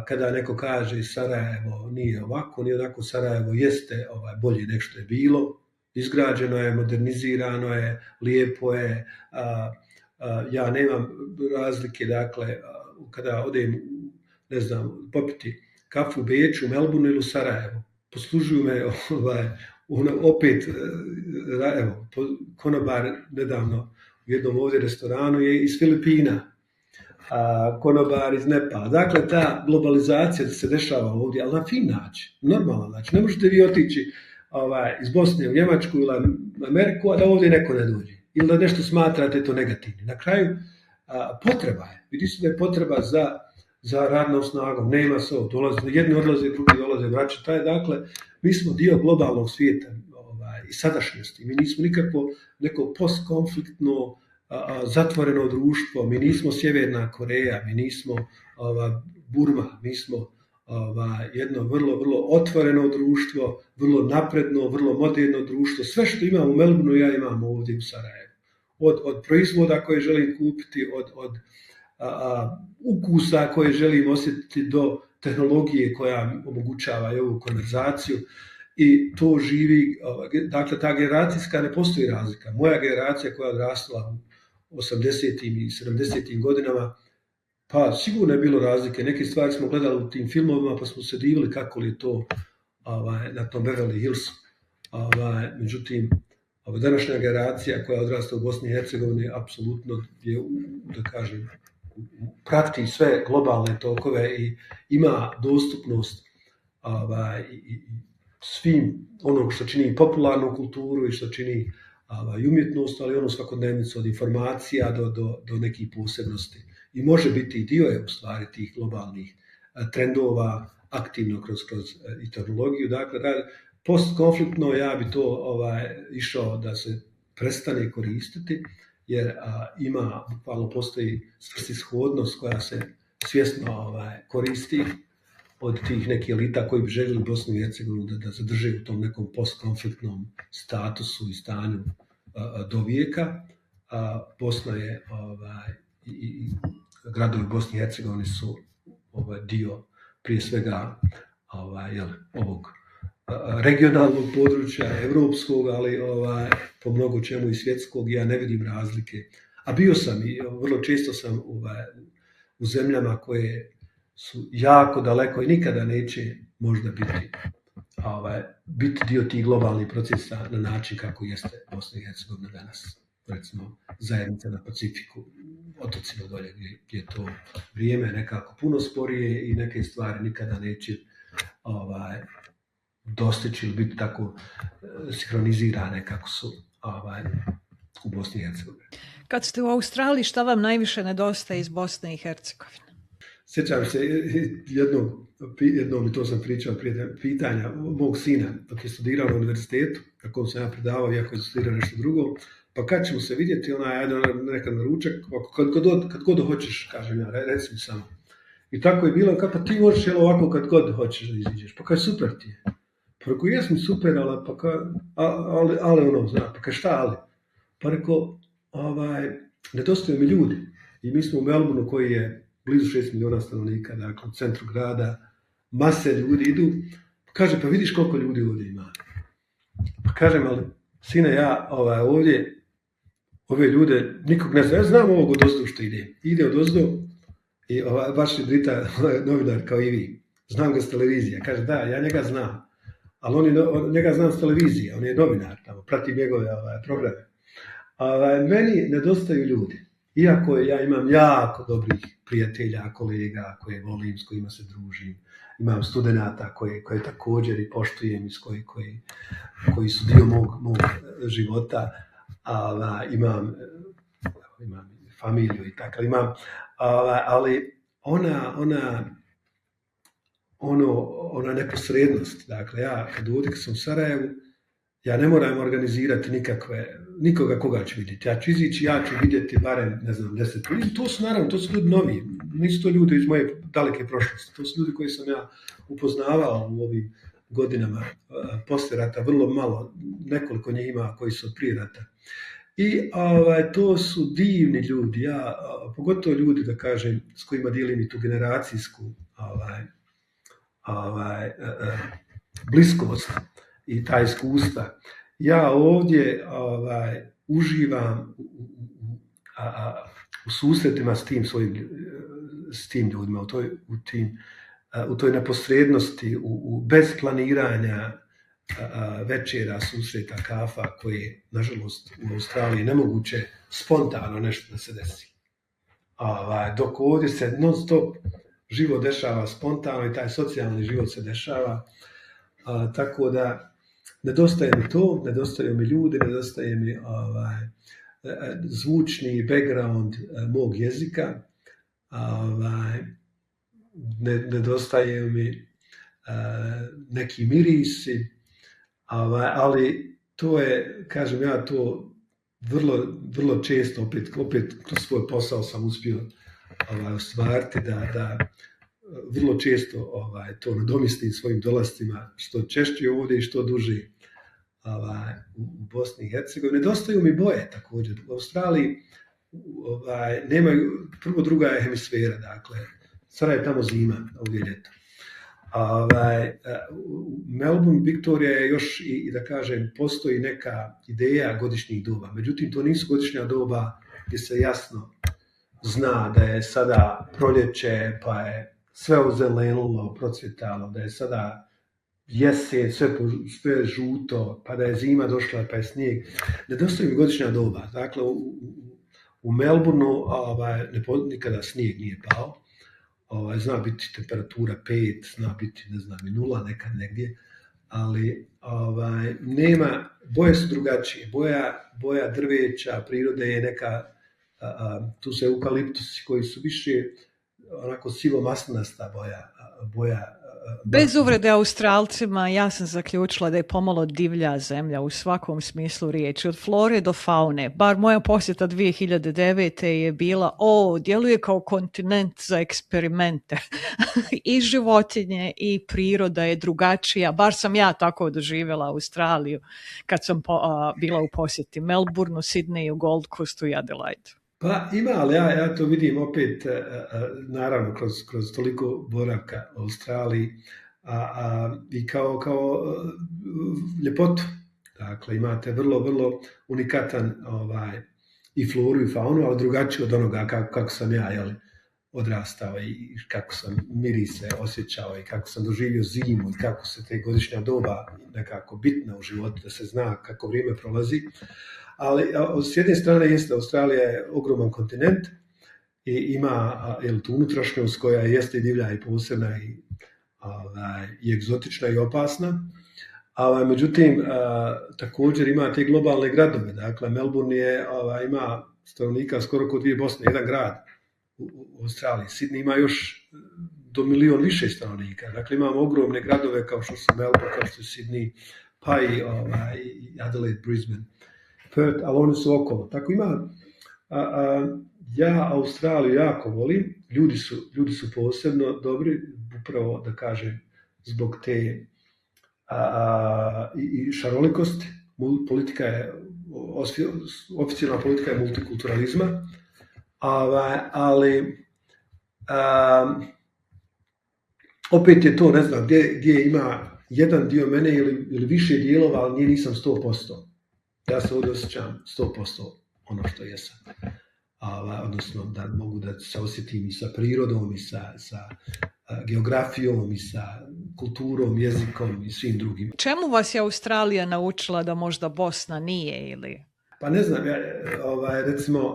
Speaker 1: Kada neko kaže Sarajevo nije ovako, nije onako, Sarajevo jeste bolje nego što je bilo, izgrađeno je, modernizirano je, lijepo je. Ja nemam razlike, dakle, kada odem, ne znam, popiti kafu u Beču, Melbourneu ili u Sarajevu. Poslužuju me opet, evo, konobar nedavno u jednom ovdje restoranu je iz Filipina, konobar iz Nepala. Dakle, ta globalizacija se dešava ovdje, ali na fin način, normalan način. Ne možete vi otići iz Bosne u Njemačku ili Ameriku, a da ovdje neko ne dođe. Ili da nešto smatrate to negativnim. Na kraju, potreba je. Vidi se da je potreba za radnom snagom. Nema se ovo. Jedni odlaze, drugi dolaze, vraćaju. Dakle, mi smo dio globalnog svijeta i sadašnjosti. Mi nismo neko postkonfliktno zatvoreno društvo. Mi nismo Sjeverna Koreja, mi nismo Burma, mi smo jedno vrlo, vrlo otvoreno društvo, vrlo napredno, vrlo moderno društvo. Sve što imamo u Melbourneu, ja imam ovdje u Sarajevu. od proizvoda koje želim kupiti, od ukusa koje želim osjetiti do tehnologije koja omogućava i ovu konverzaciju i to živi, dakle ta generacijska ne postoji razlika. Moja generacija koja je odrastala u 80. i 70. godinama, pa sigurno je bilo razlike. Neke stvari smo gledali u tim filmovima pa smo se divili kako li je to na tom Beverly Hillsu. Međutim, današnja generacija koja odrasta u Bosni i Hercegovini apsolutno je, da kažem, prati sve globalne tokove i ima dostupnost i svim onog što čini popularnu kulturu i što čini i umjetnost, ali ono svakodnevnicu od informacija do nekih posebnosti. I može biti i dio je u stvari tih globalnih trendova aktivno kroz i tehnologiju. Dakle, postkonfliktno ja bi to išao da se prestane koristiti, jer bukvalno postoji svrsishodnost koja se svjesno koristi od tih nekih elita koji bi željeli Bosnu i Hercegovinu da zadrže u tom nekom postkonfliktnom statusu i stanju do vijeka. Bosna je i gradovi Bosne i Hercegovine su dio prije svega ovog regionalnog područja, evropskog, ali po mnogo čemu i svjetskog, ja ne vidim razlike. A bio sam i vrlo često sam u zemljama koje su jako daleko i nikada neće možda biti dio tih globalnih procesa na način kako jeste Bosna i Hercegovina danas. Recimo zajednica na Pacifiku, otocima dolje gdje je to vrijeme nekako puno sporije i neke stvari nikada neće dostići ili biti tako sinhronizirane kako su u Bosni i Hercegovini.
Speaker 2: Kad ste u Australiji, šta vam najviše nedostaje iz Bosne i Hercegovine?
Speaker 1: Sjećam se jednom, i to sam pričao prije pitanja mog sina, dok je studirao na univerzitetu, na kom sam ja predavao, iako je studirao nešto drugo, pa kad ćemo se vidjeti, nekad na ručak, kad god hoćeš, kažem ja, reci mi samo. I tako je bilo, pa ti možeš ovako kad god hoćeš da iziđeš, pa kaj super ti je. Pa rekao, jesam super, ali ono, zna, pa kaj šta ali? Pa rekao, nedostaju mi ljudi. I mi smo u Melbourneu koji je blizu 6 miliona stanovnika, dakle u centru grada, mase ljudi idu, kaže, pa vidiš koliko ljudi ovdje ima. Pa kažem, ali sine, ja ovdje, ove ljude, nikog ne znam, ja znam ovog odozdo što ide odozdo i baš je Drita novinar kao i vi, znam ga s televizije, kaže, da, ja njega znam, ali njega znam s televizije, on je novinar, tamo, pratim njegove programe. Meni nedostaju ljudi. Iako ja imam jako dobrih prijatelja, kolega koje volim, s kojima se družim, imam studenata koje također i poštujem i koji su dio mog života, imam familiju i tako, ali ona neposrednost, dakle ja kad sam u Sarajevu, ja ne moram organizirati nikoga koga ću vidjeti. Ja ću izići, ja ću vidjeti barem, 10 ljudi. To su ljudi novi. Nisu to ljudi iz moje daleke prošlosti. To su ljudi koji sam ja upoznavao u ovim godinama poslije rata. Vrlo malo, nekoliko njih ima koji su od prije rata. I to su divni ljudi. Pogotovo ljudi, da kažem, s kojima dijelim i tu generacijsku bliskost i ta iskustva. Ja ovdje uživam u susretima s tim ljudima, u toj neposrednosti, bez planiranja večera, susreta, kafa, koje, nažalost, u Australiji nemoguće spontano nešto da se desi. Dok ovdje se non stop život dešava spontano i taj socijalni život se dešava, tako da nedostaje mi to, nedostaju mi ljudi, nedostaje mi zvučni background mog jezika, nedostaje mi neki mirisi, ali to je, kažem ja, to vrlo često, opet kroz svoj posao sam uspio ostvariti da vrlo često to nadomislim svojim dolascima, što češće ovdje i što duže. u Bosni i Hercegovini. Nedostaju mi boje također. U Australiji nemaju, prvo druga je hemisfera, dakle, sada je tamo zima, ovdje je ljeto. Melbourne, Viktorija je još i da kažem, postoji neka ideja godišnjih doba. Međutim, to nisu godišnja doba gdje se jasno zna da je sada proljeće, pa je sve ozelenilo, procvjetalo, da je sada jesen, sve žuto, pa da je zima došla, pa je snijeg. Nedostaju mi godišnja doba. Dakle, u Melbourneu nikada snijeg nije pao. Zna biti temperatura 5, zna biti, ne znam, i 0 nekad negdje, ali nema, boje su drugačije. Boja drveća, prirode je neka, tu su eukaliptusi koji su više onako sivo-masnasta boja.
Speaker 2: Bez uvrede Australcima, ja sam zaključila da je pomalo divlja zemlja u svakom smislu riječi, od flore do faune. Bar moja posjeta 2009. je bila, djeluje kao kontinent za eksperimente. I životinje i priroda je drugačija. Bar sam ja tako doživjela Australiju kad sam bila u posjeti Melbourneu, Sydneyu, Gold Coastu i Adelaide.
Speaker 1: Pa ima, ali ja to vidim opet, naravno, kroz toliko boravka u Australiji i kao ljepotu. Dakle, imate vrlo, vrlo unikatan i floru i faunu, ali drugačije od onoga kako sam ja odrastao i kako sam mirise osjećao i kako sam doživio zimu i kako se te godišnja doba nekako bitna u životu, da se zna kako vrijeme prolazi. Ali s jedne strane jeste, Australija je ogroman kontinent i ima tu unutrašnjost koja jeste divlja i posebna i egzotična i opasna. Međutim, također ima te globalne gradove. Dakle, Melbourne ima stanovnika skoro kod 2 Bosne, jedan grad u Australiji. Sydney ima još do 1 milion više stanovnika. Dakle, imamo ogromne gradove kao što su Melbourne, kao što je Sydney, pa i Adelaide, Brisbane, Perth, ali oni su okolo. Tako ima, ja Australiju jako volim, ljudi su posebno dobri, upravo da kažem, zbog te i šarolikosti. Politika je, oficijalna politika je multikulturalizma, ali opet je to, ne znam, gdje ima jedan dio mene ili više dijelova, ali nisam 100%. Ja se ovdje osjećam 100% ono što jesam. Odnosno da mogu da se osjetim i sa prirodom, i sa geografijom, i sa kulturom, jezikom i svim drugim.
Speaker 2: Čemu vas je Australija naučila da možda Bosna nije ili?
Speaker 1: Pa ne znam, recimo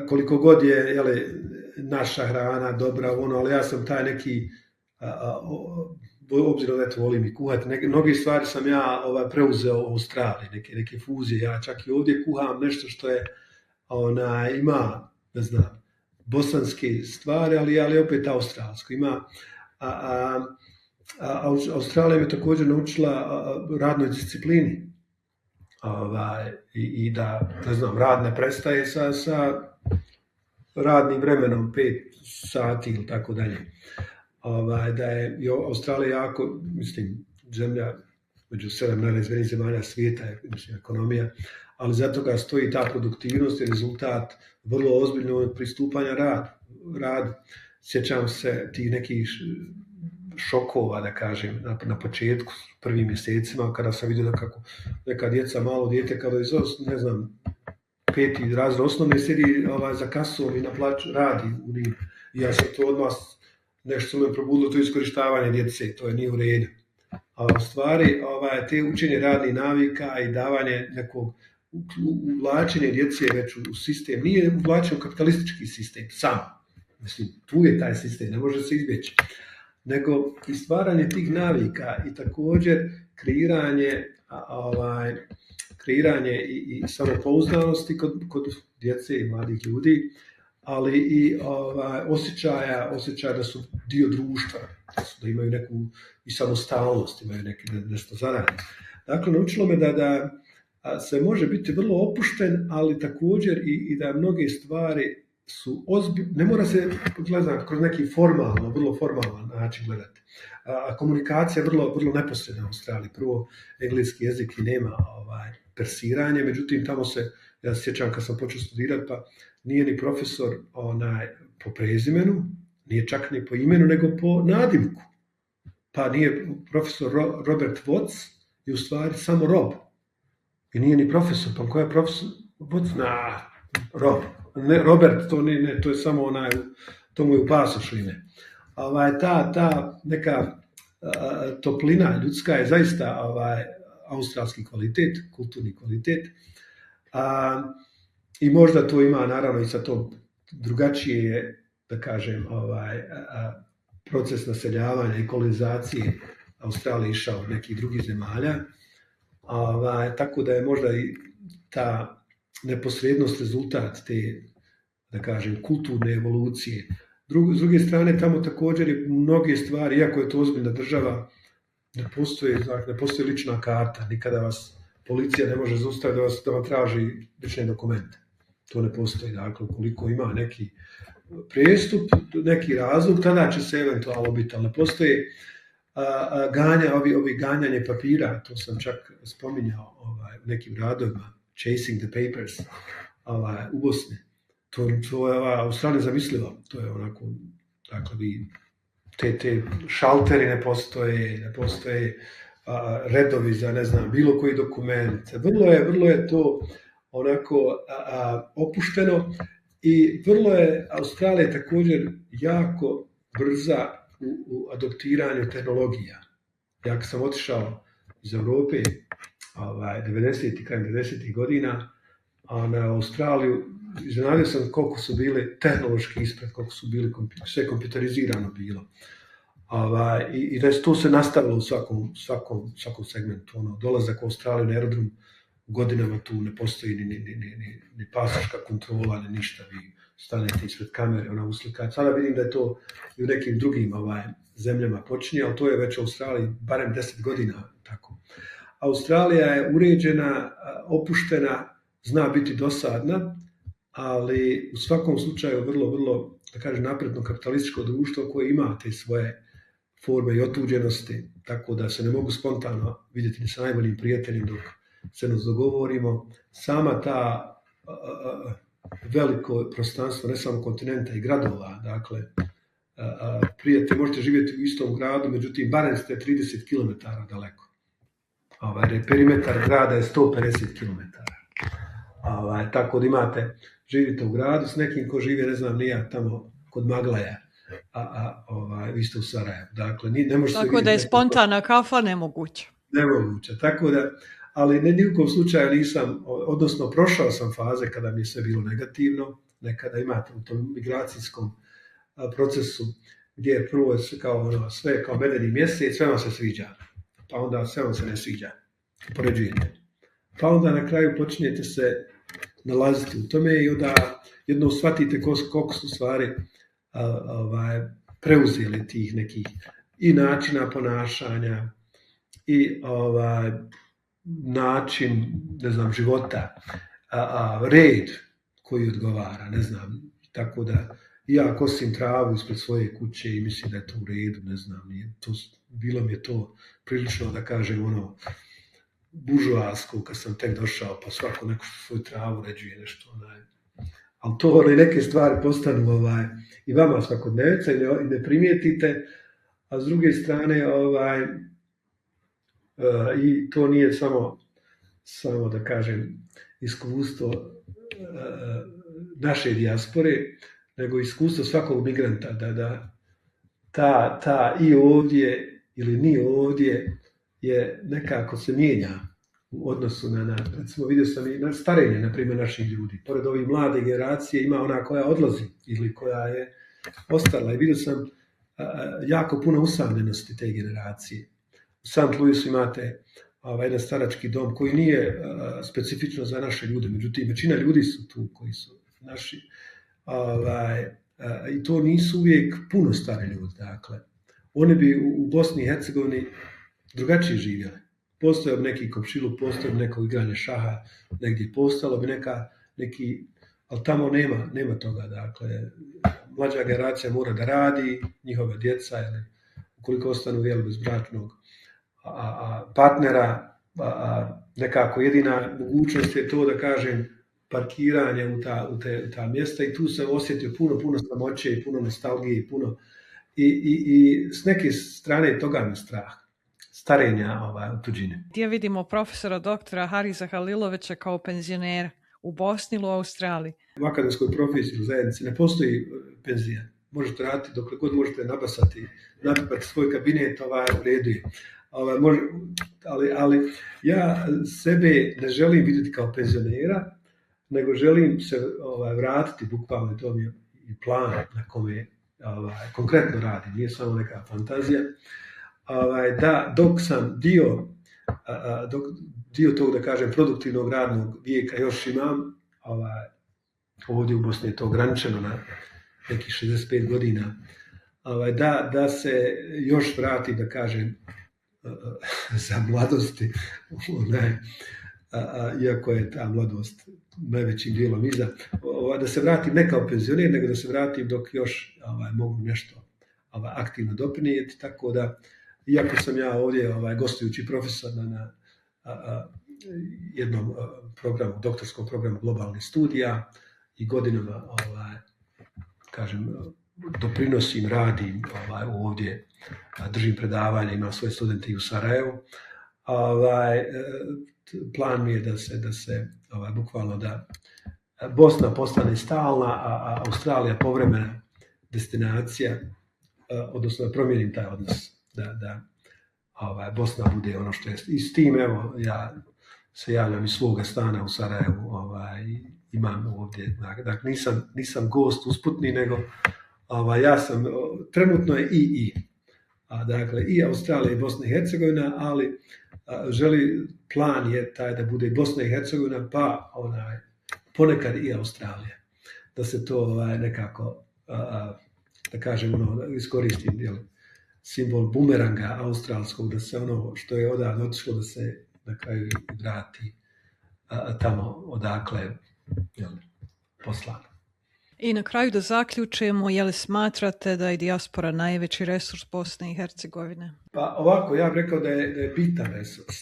Speaker 1: koliko god je naša hrana dobra, ali ja sam taj neki, obzirom da volim i kuhati, mnoge stvari sam ja preuzeo u Australiji, neke fuzije. Ja čak i ovdje kuham nešto što je ima, ne znam, bosanske stvari, ali opet australsko. Ima, Australija me također naučila radnoj disciplini i da, ne znam, rad ne prestaje sa radnim vremenom 5 sati ili tako dalje. Da je Australija jako, mislim, zemlja među 7 najrazvijenijih zemalja svijeta, mislim, ekonomija, ali zato ga stoji ta produktivnost i rezultat vrlo ozbiljno pristupanja radu. Sjećam se tih nekih šokova, da kažem, na početku, prvim mjesecima, kada sam vidio da kako neka djeca, malo dijete, kada je, ne znam, 5. razred osnovne, sjedi za kasom i na plaću radi u njim. I ja sam to odmah, nešto me probudilo, to iskorištavanje djece, to je nije u redu. A u stvari, te učenje radnih navika i davanje nekog uvlačenje djece već u sistem, nije uvlačen u kapitalistički sistem sam. Mislim, tu je taj sistem, ne može se izbjeći. Nego i stvaranje tih navika i također kreiranje i samopouzdanosti kod djece i mladih ljudi, ali i osjećaja da su dio društva, da imaju neku i samostalnost, imaju nešto zaraditi. Dakle, naučilo me da se može biti vrlo opušten, ali također i da mnoge stvari su ne mora se gledati kroz neki vrlo formalan način gledati. Komunikacija je vrlo neposredna u Australiji. Prvo, engleski jezik i nema persiranje, međutim tamo ja se sjećam kad sam počeo studirati, pa nije ni profesor po prezimenu, nije čak ni po imenu, nego po nadimku. Pa nije profesor Robert Watts, je u stvari samo Rob. I nije ni profesor, pa ko je profesor Watts? Rob. Ne, Robert, to je samo to mu je u pasošu ime. Ta neka toplina ljudska je zaista australski kvalitet, kulturni kvalitet. I možda to ima, naravno, i sa to drugačije je, da kažem, proces naseljavanja i kolonizacije Australije išao od nekih drugih zemalja. Tako da je možda i ta neposrednost rezultat te, da kažem, kulturne evolucije. S druge strane, tamo također je mnoge stvari, iako je to ozbiljna država, ne postoji lična karta, nikada vas policija ne može zaustaviti da vam traži lične dokumente. To ne postoji. Dakle, ukoliko ima neki prijestup, neki razlog, tada će se eventualno biti, ali ne postoje ganjanje papira, to sam čak spominjao u nekim radovima, Chasing the Papers u Bosni. To je Australija zamislivo. To je onako, dakle, te šalteri ne postoje redovi za, ne znam, bilo koji dokument. Vrlo je to onako opušteno i vrlo je Australija također jako brza u adoptiranju tehnologija. Ja kad sam otišao iz Europe 90. godina na Australiju, iznenadio sam koliko su bili tehnološki ispred, koliko su bili sve kompjuterizirano bilo. I da je to se nastavilo u svakom segmentu. Dolazak u Australiju na aerodrom, u godinama tu ne postoji ni pasažka kontrola, ni ništa. Vi stanete ispred kamere, uslikate. Sada vidim da je to i u nekim drugim zemljama počinje, ali to je već u Australiji barem 10 godina tako. Australija je uređena, opuštena, zna biti dosadna, ali u svakom slučaju vrlo, da kažem, napredno kapitalističko društvo koje ima te svoje forme i otuđenosti, tako da se ne mogu spontano vidjeti ni sa najboljim prijateljem dok se nas dogovorimo. Sama ta veliko prostranstvo, ne samo kontinenta i gradova, dakle, prijatelj, možete živjeti u istom gradu, međutim, barem ste 30 km daleko. Perimetar grada je 150 km. Tako da živite u gradu s nekim ko živi, ne znam, nija tamo kod Maglaja, vi ste u Sarajevu. Dakle, ne može
Speaker 2: tako da je spontana kafa nemoguća.
Speaker 1: Nemoguća, tako da, ali ni u kom slučaju nisam, odnosno prošao sam faze kada mi je sve bilo negativno, nekada imate u tom migracijskom procesu gdje je prvo sve kao medeni mjesec, sve vam se sviđa, pa onda sve vam se ne sviđa, upoređujete. Pa onda na kraju počinjete se nalaziti u tome i onda jednom shvatite koliko su stvari preuzeli tih nekih i načina ponašanja i način, ne znam, života, red koji odgovara, ne znam, tako da ja kosim travu ispred svoje kuće i mislim da je to u redu, ne znam, bilo mi je to prilično, da kažem, buržoasko kad sam tek došao, pa svako neku svoju travu uređuje nešto, ali to neke stvari postanu i vama svakodnevica i ne primijetite, a s druge strane i to nije samo da kažem iskustvo naše dijaspore, nego iskustvo svakog migranta da ta i ovdje ili ni ovdje je nekako se mijenja u odnosu na recimo vidio sam i na starenje, na primjer, naših ljudi. Pored ovih mlade generacije ima ona koja odlazi ili koja je ostala i vidio sam jako puno usamljenosti te generacije. U St. Louisu imate jedan starački dom koji nije specifično za naše ljude, međutim većina ljudi su tu koji su naši i to nisu uvijek puno stari ljudi. Dakle, oni bi u Bosni i Hercegovini drugačije živjeli. Postoje bi neki komšiluk, postoje bi neko igranje šaha, negdje postalo bi neki ali tamo nema toga. Dakle, mlađa generacija mora da radi, njihova djeca, ili ukoliko ostanu bez bračnog partnera, nekako jedina mogućnost je to, da kažem, parkiranje u ta mjesta, i tu sam osjetio puno samoće i puno nostalgije i s neke strane toga mi strah, starenja u tuđini.
Speaker 2: Gdje vidimo profesora doktora Hariza Halilovića kao penzionera? U Bosni ili u Australiji?
Speaker 1: U akademskoj profesiji u zajednici ne postoji penzija. Možete raditi dokle god možete napipati svoj kabinet, u redu je. Ali ja sebe ne želim vidjeti kao penzionera, nego želim se vratiti, bukvalno to mi je i plan na kome konkretno radim, nije samo neka fantazija, da dok sam dio tog, da kažem, produktivnog radnog vijeka još imam, ovdje u Bosni je to ograničeno na nekih 65 godina, da se još vrati, da kažem, za mladosti, iako je ta mladost najvećim dijelom iza, da se vratim ne kao penzioner, nego da se vratim dok još mogu nešto aktivno doprinijeti, tako da, iako sam ja ovdje gostujući profesor na jednom programu, doktorskom programu globalnih studija i godinama, kažem, doprinosim, radim ovdje, držim predavanja, imam svoje studente i u Sarajevu. Plan mi je da se bukvalno da Bosna postane stalna, a Australija povremena destinacija, odnosno da promijenim taj odnos, da Bosna bude ono što je. I s tim, evo, ja se javljam iz svoga stana u Sarajevu, imam ovdje, dakle, nisam gost usputni, nego ja sam, trenutno je dakle, i Australija i Bosna i Hercegovina, ali plan je taj da bude Bosna i Hercegovina, pa ponekad i Australija. Da se to nekako, da kažem, iskoristim, simbol bumeranga australskog, da se ono što je odavno otišlo, da se na kraju vrati tamo odakle poslano.
Speaker 2: I na kraju da zaključimo, je li smatrate da je dijaspora najveći resurs Bosne i Hercegovine?
Speaker 1: Pa ovako, ja bih rekao da je bitan resurs,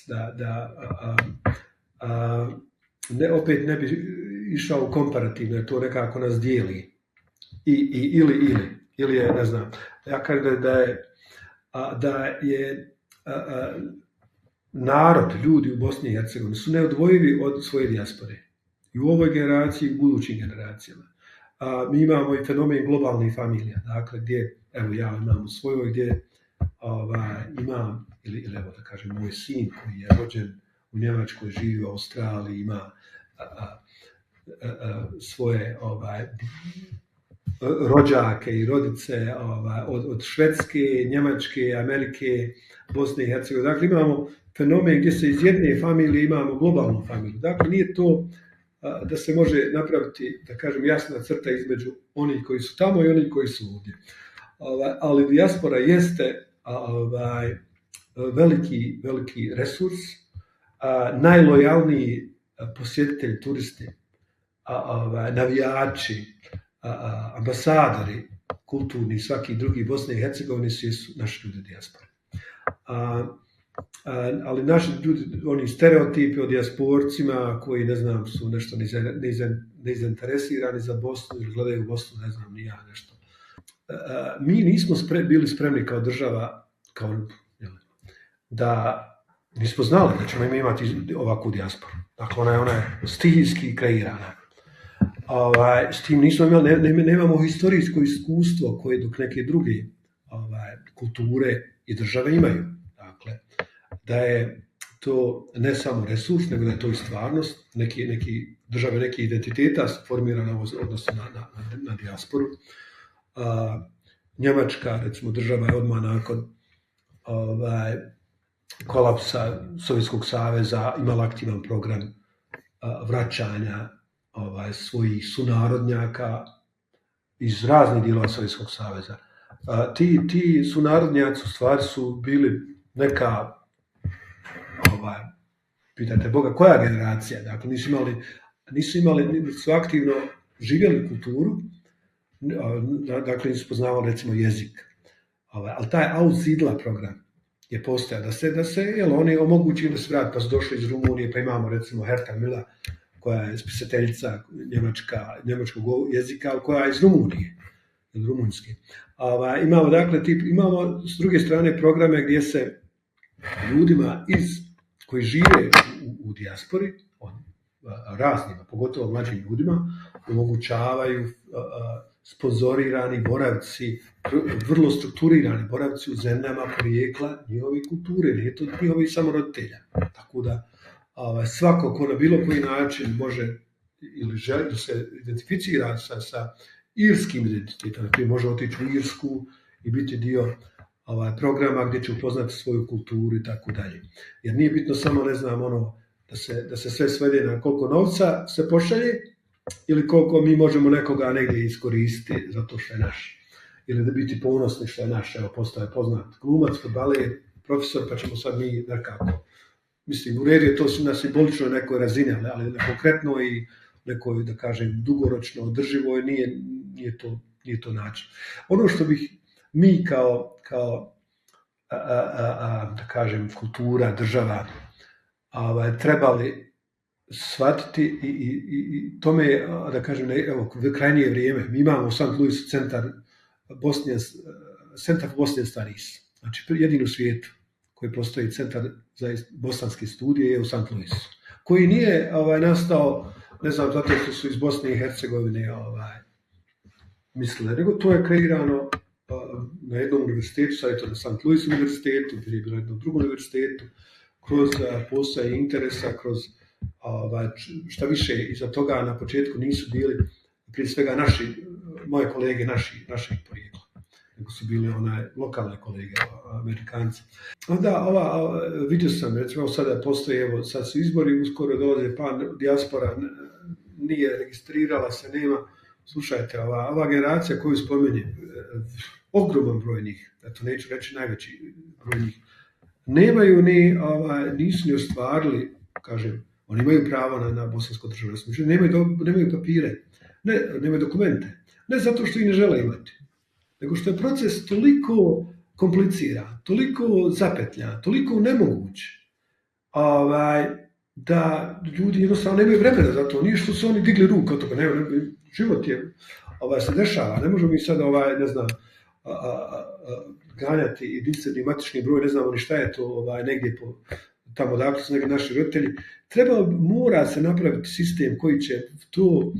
Speaker 1: opet ne bi išao u komparativno, jer to nekako nas dijeli. Ili je, ne znam, ja kažem da je narod, ljudi u Bosni i Hercegovini su neodvojivi od svoje dijaspore. I u ovoj generaciji i u budućim generacijama. Mi imamo i fenomen globalnih familija, dakle, gdje, evo, ja imam u svojoj, gdje imam, ili evo da kažem, moj sin koji je rođen u Njemačkoj, živi u Australiji, ima svoje rođake i rodice od Švedske, Njemačke, Amerike, Bosne i Hercegovine. Dakle, imamo fenomen gdje se iz jedne familije imamo globalnu familiju. Dakle, nije to da se može napraviti, da kažem, jasna crta između onih koji su tamo i onih koji su ovdje. Ali dijaspora jeste veliki resurs, najlojalniji posjetitelj, turisti, navijači, ambasadori, kulturni i svaki drugi Bosne i Hercegovine su naši ljudi dijaspore. Ali naši ljudi, oni stereotipi o dijasporcima koji, ne znam, su nešto nezainteresirani za Bosnu ili gledaju Bosnu, ne znam, ni ja nešto. Mi nismo bili spremni kao država, da nismo znali da ćemo imati ovakvu dijasporu. Dakle, ona je stihijski kreirana. S tim nismo imali, nemamo historijsko iskustvo koje dok neke druge kulture i države imaju. Dakle, da je to ne samo resurs, nego da je to i stvarnost. Neki države, neki identiteta su formirane u odnosu na dijasporu. Njemačka, recimo, država je odmah nakon kolapsa Sovjetskog saveza imala aktivan program vraćanja svojih sunarodnjaka iz raznih dijelova Sovjetskog saveza. Ti sunarodnjaci u stvari su bili neka, pitajte Boga, koja generacija? Dakle, nisu aktivno živjeli kulturu, dakle nisu poznavali recimo jezik. Ali taj Auszidla program je postojao da se jel, oni omogućili da se vrati, pa su došli iz Rumunije, pa imamo recimo Herta Müller, koja je spisateljica njemačkog jezika, koja je iz Rumunije, rumunjski. Imamo dakle imamo s druge strane programe gdje se ljudima koji žive u dijaspori, raznima, pogotovo mlađim ljudima, omogućavaju sponzorirani boravci, vrlo strukturirani boravci u zemljama porijekla njihove kulture, nije to njihovih samo roditelja. Tako da svako ko na bilo koji način može ili želi da se identificira sa irskim identitetom, može otići u Irsku i biti dio programa gdje će upoznati svoju kulturu i tako dalje. Jer nije bitno samo, ne znam, da se sve svede na koliko novca se pošalje ili koliko mi možemo nekoga negdje iskoristiti zato što je naš. Ili da biti ponosni što je naš. Evo, postaje poznat glumac, fudbaler, profesor, pa ćemo sad mi nekako. Mislim, u redu je to na simboličnoj nekoj razini, ali na konkretno i nekoj, da kažem, dugoročno održivoj nije to način. Ono što bih mi kao da kažem, kultura, država, trebali shvatiti i tome je, da kažem, evo, krajnije vrijeme. Mi imamo u St. Louisu centar Bosnian Studies, znači jedini u svijetu koji postoji centar za bosanske studije je u St. Louisu, koji nije nastao, ne znam, zato što su iz Bosne i Hercegovine mislili, nego to je kreirano na jednom univerzitetu, sad je to na St. Louis univerzitetu, gdje je bilo jednom drugom univerzitetu, kroz postoje interesa, kroz šta više iza toga na početku nisu bili prije svega moje kolege naših porijekla, nego su bili lokalne kolege, Amerikanci. Onda vidio sam, recimo sada postoje, evo sad su izbori, uskoro dolaze, pa dijaspora nije registrirala se, nema. Slušajte, ova generacija koju spominje, ogroman broj njih, eto neću reći najveći broj njih, nisu ni ostvarili, kažem, oni imaju pravo na bosansko državljanstvo, nemaju papire, nemaju dokumente, ne zato što ih ne žele imati, nego što je proces toliko kompliciran, toliko zapetljan, toliko nemoguć, da ljudi jednostavno nemaju vremena za to, nije što su oni digli ruku od toga, život je, se dešava, ne možemo mi sad, ne znam, ganjati jedinstveni matični broj, ne znamo ni šta je to, negdje tamo dakle su neki naši roditelji. Mora se napraviti sistem koji će to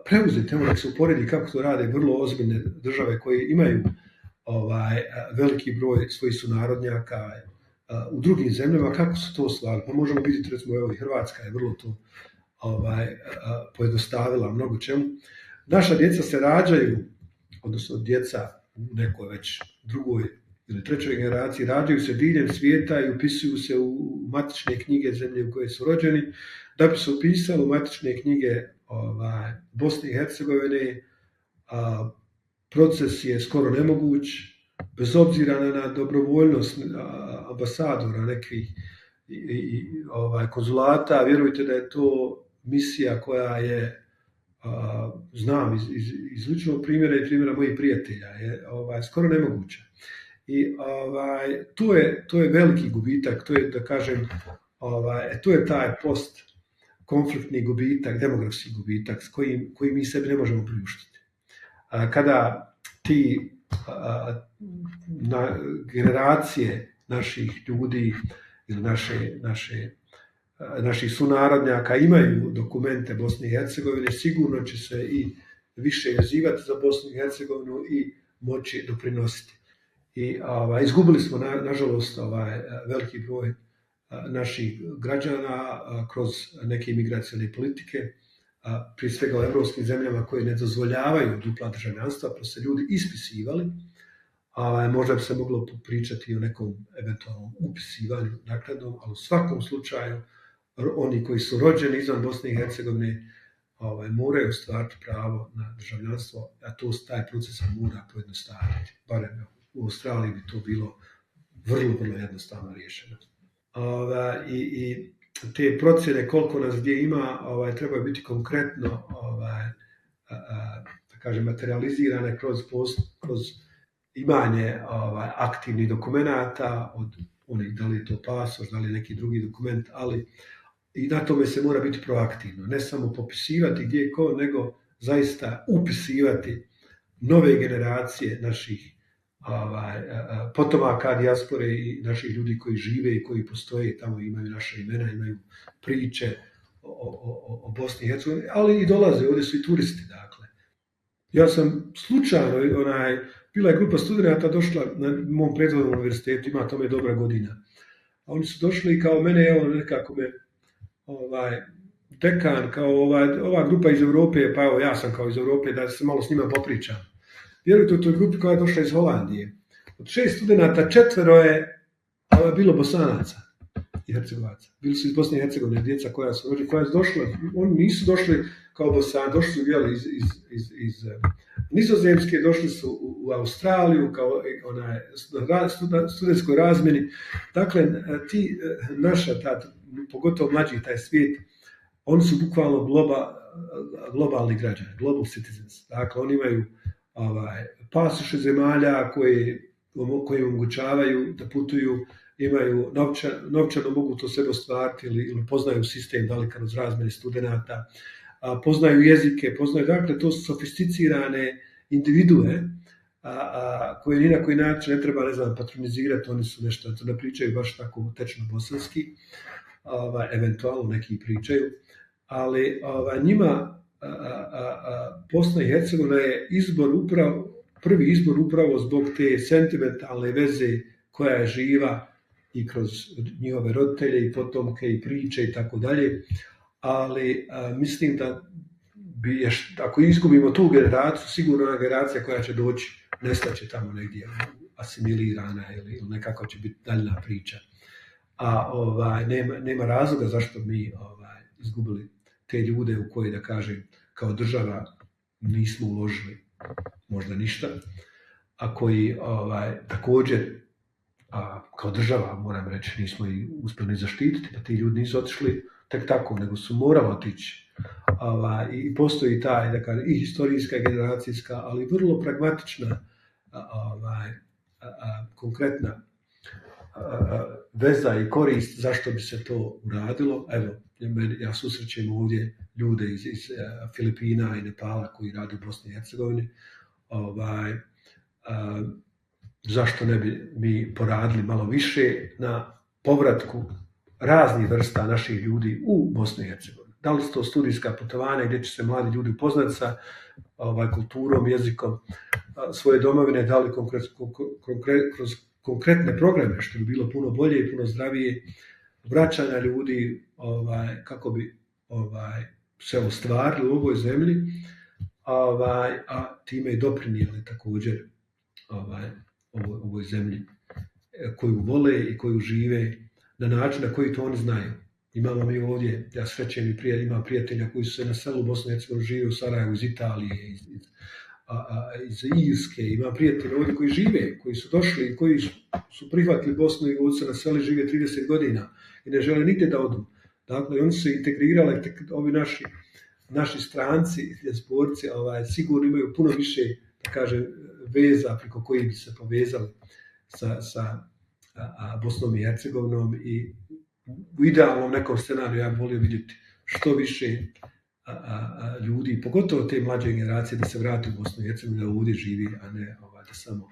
Speaker 1: preuzeti, nek se uporedi kako to rade vrlo ozbiljne države koje imaju veliki broj svojih sunarodnjaka u drugim zemljama, kako su to ostvarili. Pa možemo vidjeti, recimo, evo i Hrvatska je vrlo to pojednostavila mnogo čemu. Naša djeca se rađaju, odnosno djeca u nekoj već drugoj ili trećoj generaciji, rađaju se diljem svijeta i upisuju se u matične knjige zemlje u kojoj su rođeni. Da bi se upisali u matične knjige Bosne i Hercegovine, proces je skoro nemoguć, bez obzira na dobrovoljnost ambasadora nekih konzulata. Vjerujte da je to misija koja je, znam iz ličnog primjera i primjera mojih prijatelja, je skoro nemoguća. I to je veliki gubitak, to je, da kažem, to je taj postkonfliktni gubitak, demografski gubitak koji mi sebi ne možemo priuštiti. Kada ti generacije naših ljudi ili naših sunarodnjaka imaju dokumente Bosne i Hercegovine, sigurno će se i više vezivati za Bosnu i Hercegovinu i moći doprinositi. I izgubili smo, nažalost, veliki broj naših građana kroz neke imigracione politike, prije svega u evropskim zemljama koje ne dozvoljavaju dupla državljanstva, pa se ljudi ispisivali. Možda bi se moglo pričati o nekom eventualnom upisivanju naknadnom, ali u svakom slučaju oni koji su rođeni izvan Bosne i Hercegovine moraju ostvariti pravo na državljanstvo, a taj proces se mora pojednostaviti. Barem u Australiji bi to bilo vrlo, vrlo jednostavno riješeno. te procjene koliko nas gdje ima trebaju biti konkretno da kažem, materializirane kroz imanje aktivnih dokumenata od onih, da li je to pasoš, da li je neki drugi dokument, ali i na tome se mora biti proaktivno. Ne samo popisivati gdje je ko, nego zaista upisivati nove generacije naših potomaka dijaspore i naših ljudi koji žive i koji postoje tamo, imaju naše imena, imaju priče o Bosni i Hercegovini, ali i dolaze, ovdje su i turisti, dakle. Ja sam slučajno, bila je grupa studenata došla na mom prethodnom univerzitetu, ima tome dobra godina. A oni su došli i kao mene, evo nekako me dekan, kao ova grupa iz Europe, pa evo ja sam kao iz Europe, da se malo s njima popričam. Vjerujte, u toj grupi koja je došla iz Holandije. Od 6 studenata 4 je bilo Bosanaca i Hercegovaca. Bili su iz Bosne i Hercegovine, djeca koja su došla. Oni nisu došli kao Bosanac, došli su iz Nizozemske, došli su u Australiju kao studentskoj razmjeni. Dakle, pogotovo mlađi taj svijet, oni su bukvalno globalni građani, global citizens. Dakle, oni imaju pasoše zemalja koji omogućavaju da putuju, imaju novčano mogu to sebe ostvariti ili poznaju sistem, da li kroz razmjene studenata, poznaju jezike, dakle, to su sofisticirane individue koje ni na koji način ne treba, patronizirati, oni su nešto, to ne pričaju baš tako tečno bosanski, eventualno neki pričaju, ali njima Bosna i Hercegovina je prvi izbor upravo zbog te sentimentalne veze koja je živa i kroz njihove roditelje i potomke i priče i tako dalje, ali mislim da ako izgubimo tu generaciju, sigurno ona generacija koja će doći nestaće tamo negdje asimilirana ili nekako će biti daljna priča. A nema razloga zašto mi izgubili te ljude u koje, da kažem, kao država nismo uložili možda ništa, a koji također kao država, moram reći, nismo i uspjeli zaštititi, pa ti ljudi nisu otišli tek tako, nego su morali otići. I postoji taj, da kažem, i historijska, i generacijska, ali vrlo pragmatična, konkretna veza i korist zašto bi se to uradilo. Evo, ja susrećem ovdje ljude iz Filipina i Nepala koji rade u Bosni i Hercegovini. Zašto ne bi mi poradili malo više na povratku raznih vrsta naših ljudi u Bosnu i Hercegovini. Da li su to studijska putovanja gdje će se mladi ljudi upoznati sa kulturom, jezikom svoje domovine, da li kroz konkretne programe, što bi bilo puno bolje i puno zdravije, vraćanja ljudi kako bi se ostvarili u ovoj zemlji, a time i doprinijeli također ovoj zemlji koju vole i koju žive na način na koji to oni znaju. Imamo mi ovdje, ja srećem i imam prijatelja koji su se na selu u Bosni i Hercegovini, žive u Sarajevu, iz Italije, iz Irske, imam prijatelja ovdje koji žive, koji su došli i koji su prihvatili Bosnu i ovdje se na seli žive 30 godina i ne žele nigdje da odu. Dakle, oni su integrirali, ovi naši stranci, dijasporci, sigurno imaju puno više, da kažem, veza preko kojih bi se povezali sa Bosnom i Hercegovinom i u idealnom nekom scenariju ja bih volio vidjeti što više ljudi, pogotovo te mlađe generacije, da se vrati u Bosnu i Hercegovinu, da ovdje živi, a ne da samo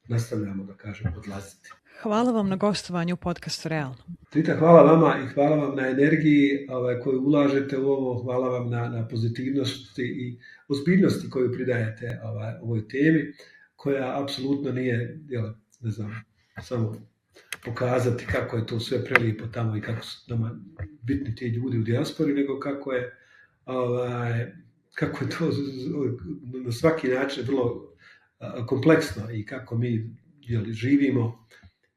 Speaker 1: nastavljamo, da kažem, odlaziti.
Speaker 2: Hvala vam na gostovanju u podcastu Realno.
Speaker 1: Rita, hvala vama i hvala vam na energiji koju ulažete u ovo, hvala vam na pozitivnosti i ozbiljnosti koju pridajete ovoj temi, koja apsolutno nije, ne znam, samo pokazati kako je to sve prelijepo tamo i kako su nama bitni ti ljudi u dijaspori, nego kako je to na svaki način vrlo kompleksno i kako mi živimo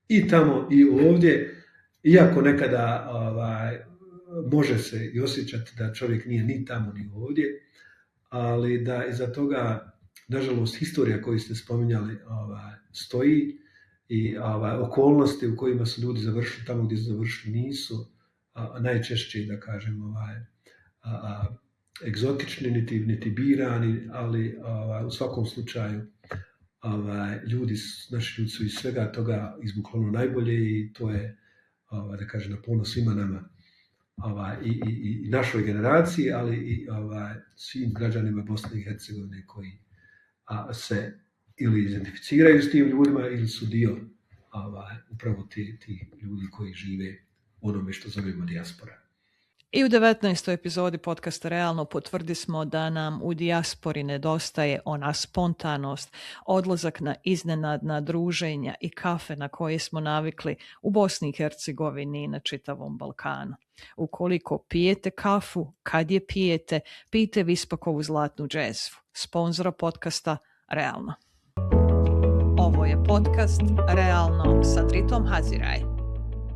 Speaker 1: i tamo i ovdje, iako nekada može se i osjećati da čovjek nije ni tamo ni ovdje, ali da iza toga, nažalost, historija koju ste spominjali stoji i okolnosti u kojima su ljudi završili tamo gdje su završili nisu najčešće, da kažem, egzotični, niti birani, ali u svakom slučaju naši ljudi su iz svega toga izvukli ono najbolje i to je, da kažem, na ponos svima nama. I našoj generaciji, ali i svim građanima Bosne i Hercegovine koji se ili identificiraju s tim ljudima ili su dio upravo tih ljudi koji žive onome što zovemo dijaspora.
Speaker 2: I u 19. epizodi podcasta Realno potvrdi smo da nam u dijaspori nedostaje ona spontanost, odlazak na iznenadna druženja i kafe na koje smo navikli u Bosni i Hercegovini i na čitavom Balkanu. Ukoliko pijete kafu, kad je pijete, pijte Vispakovu zlatnu džezvu, sponzora podcasta Realno. Ovo je podcast Realno sa Dritom Haziraj.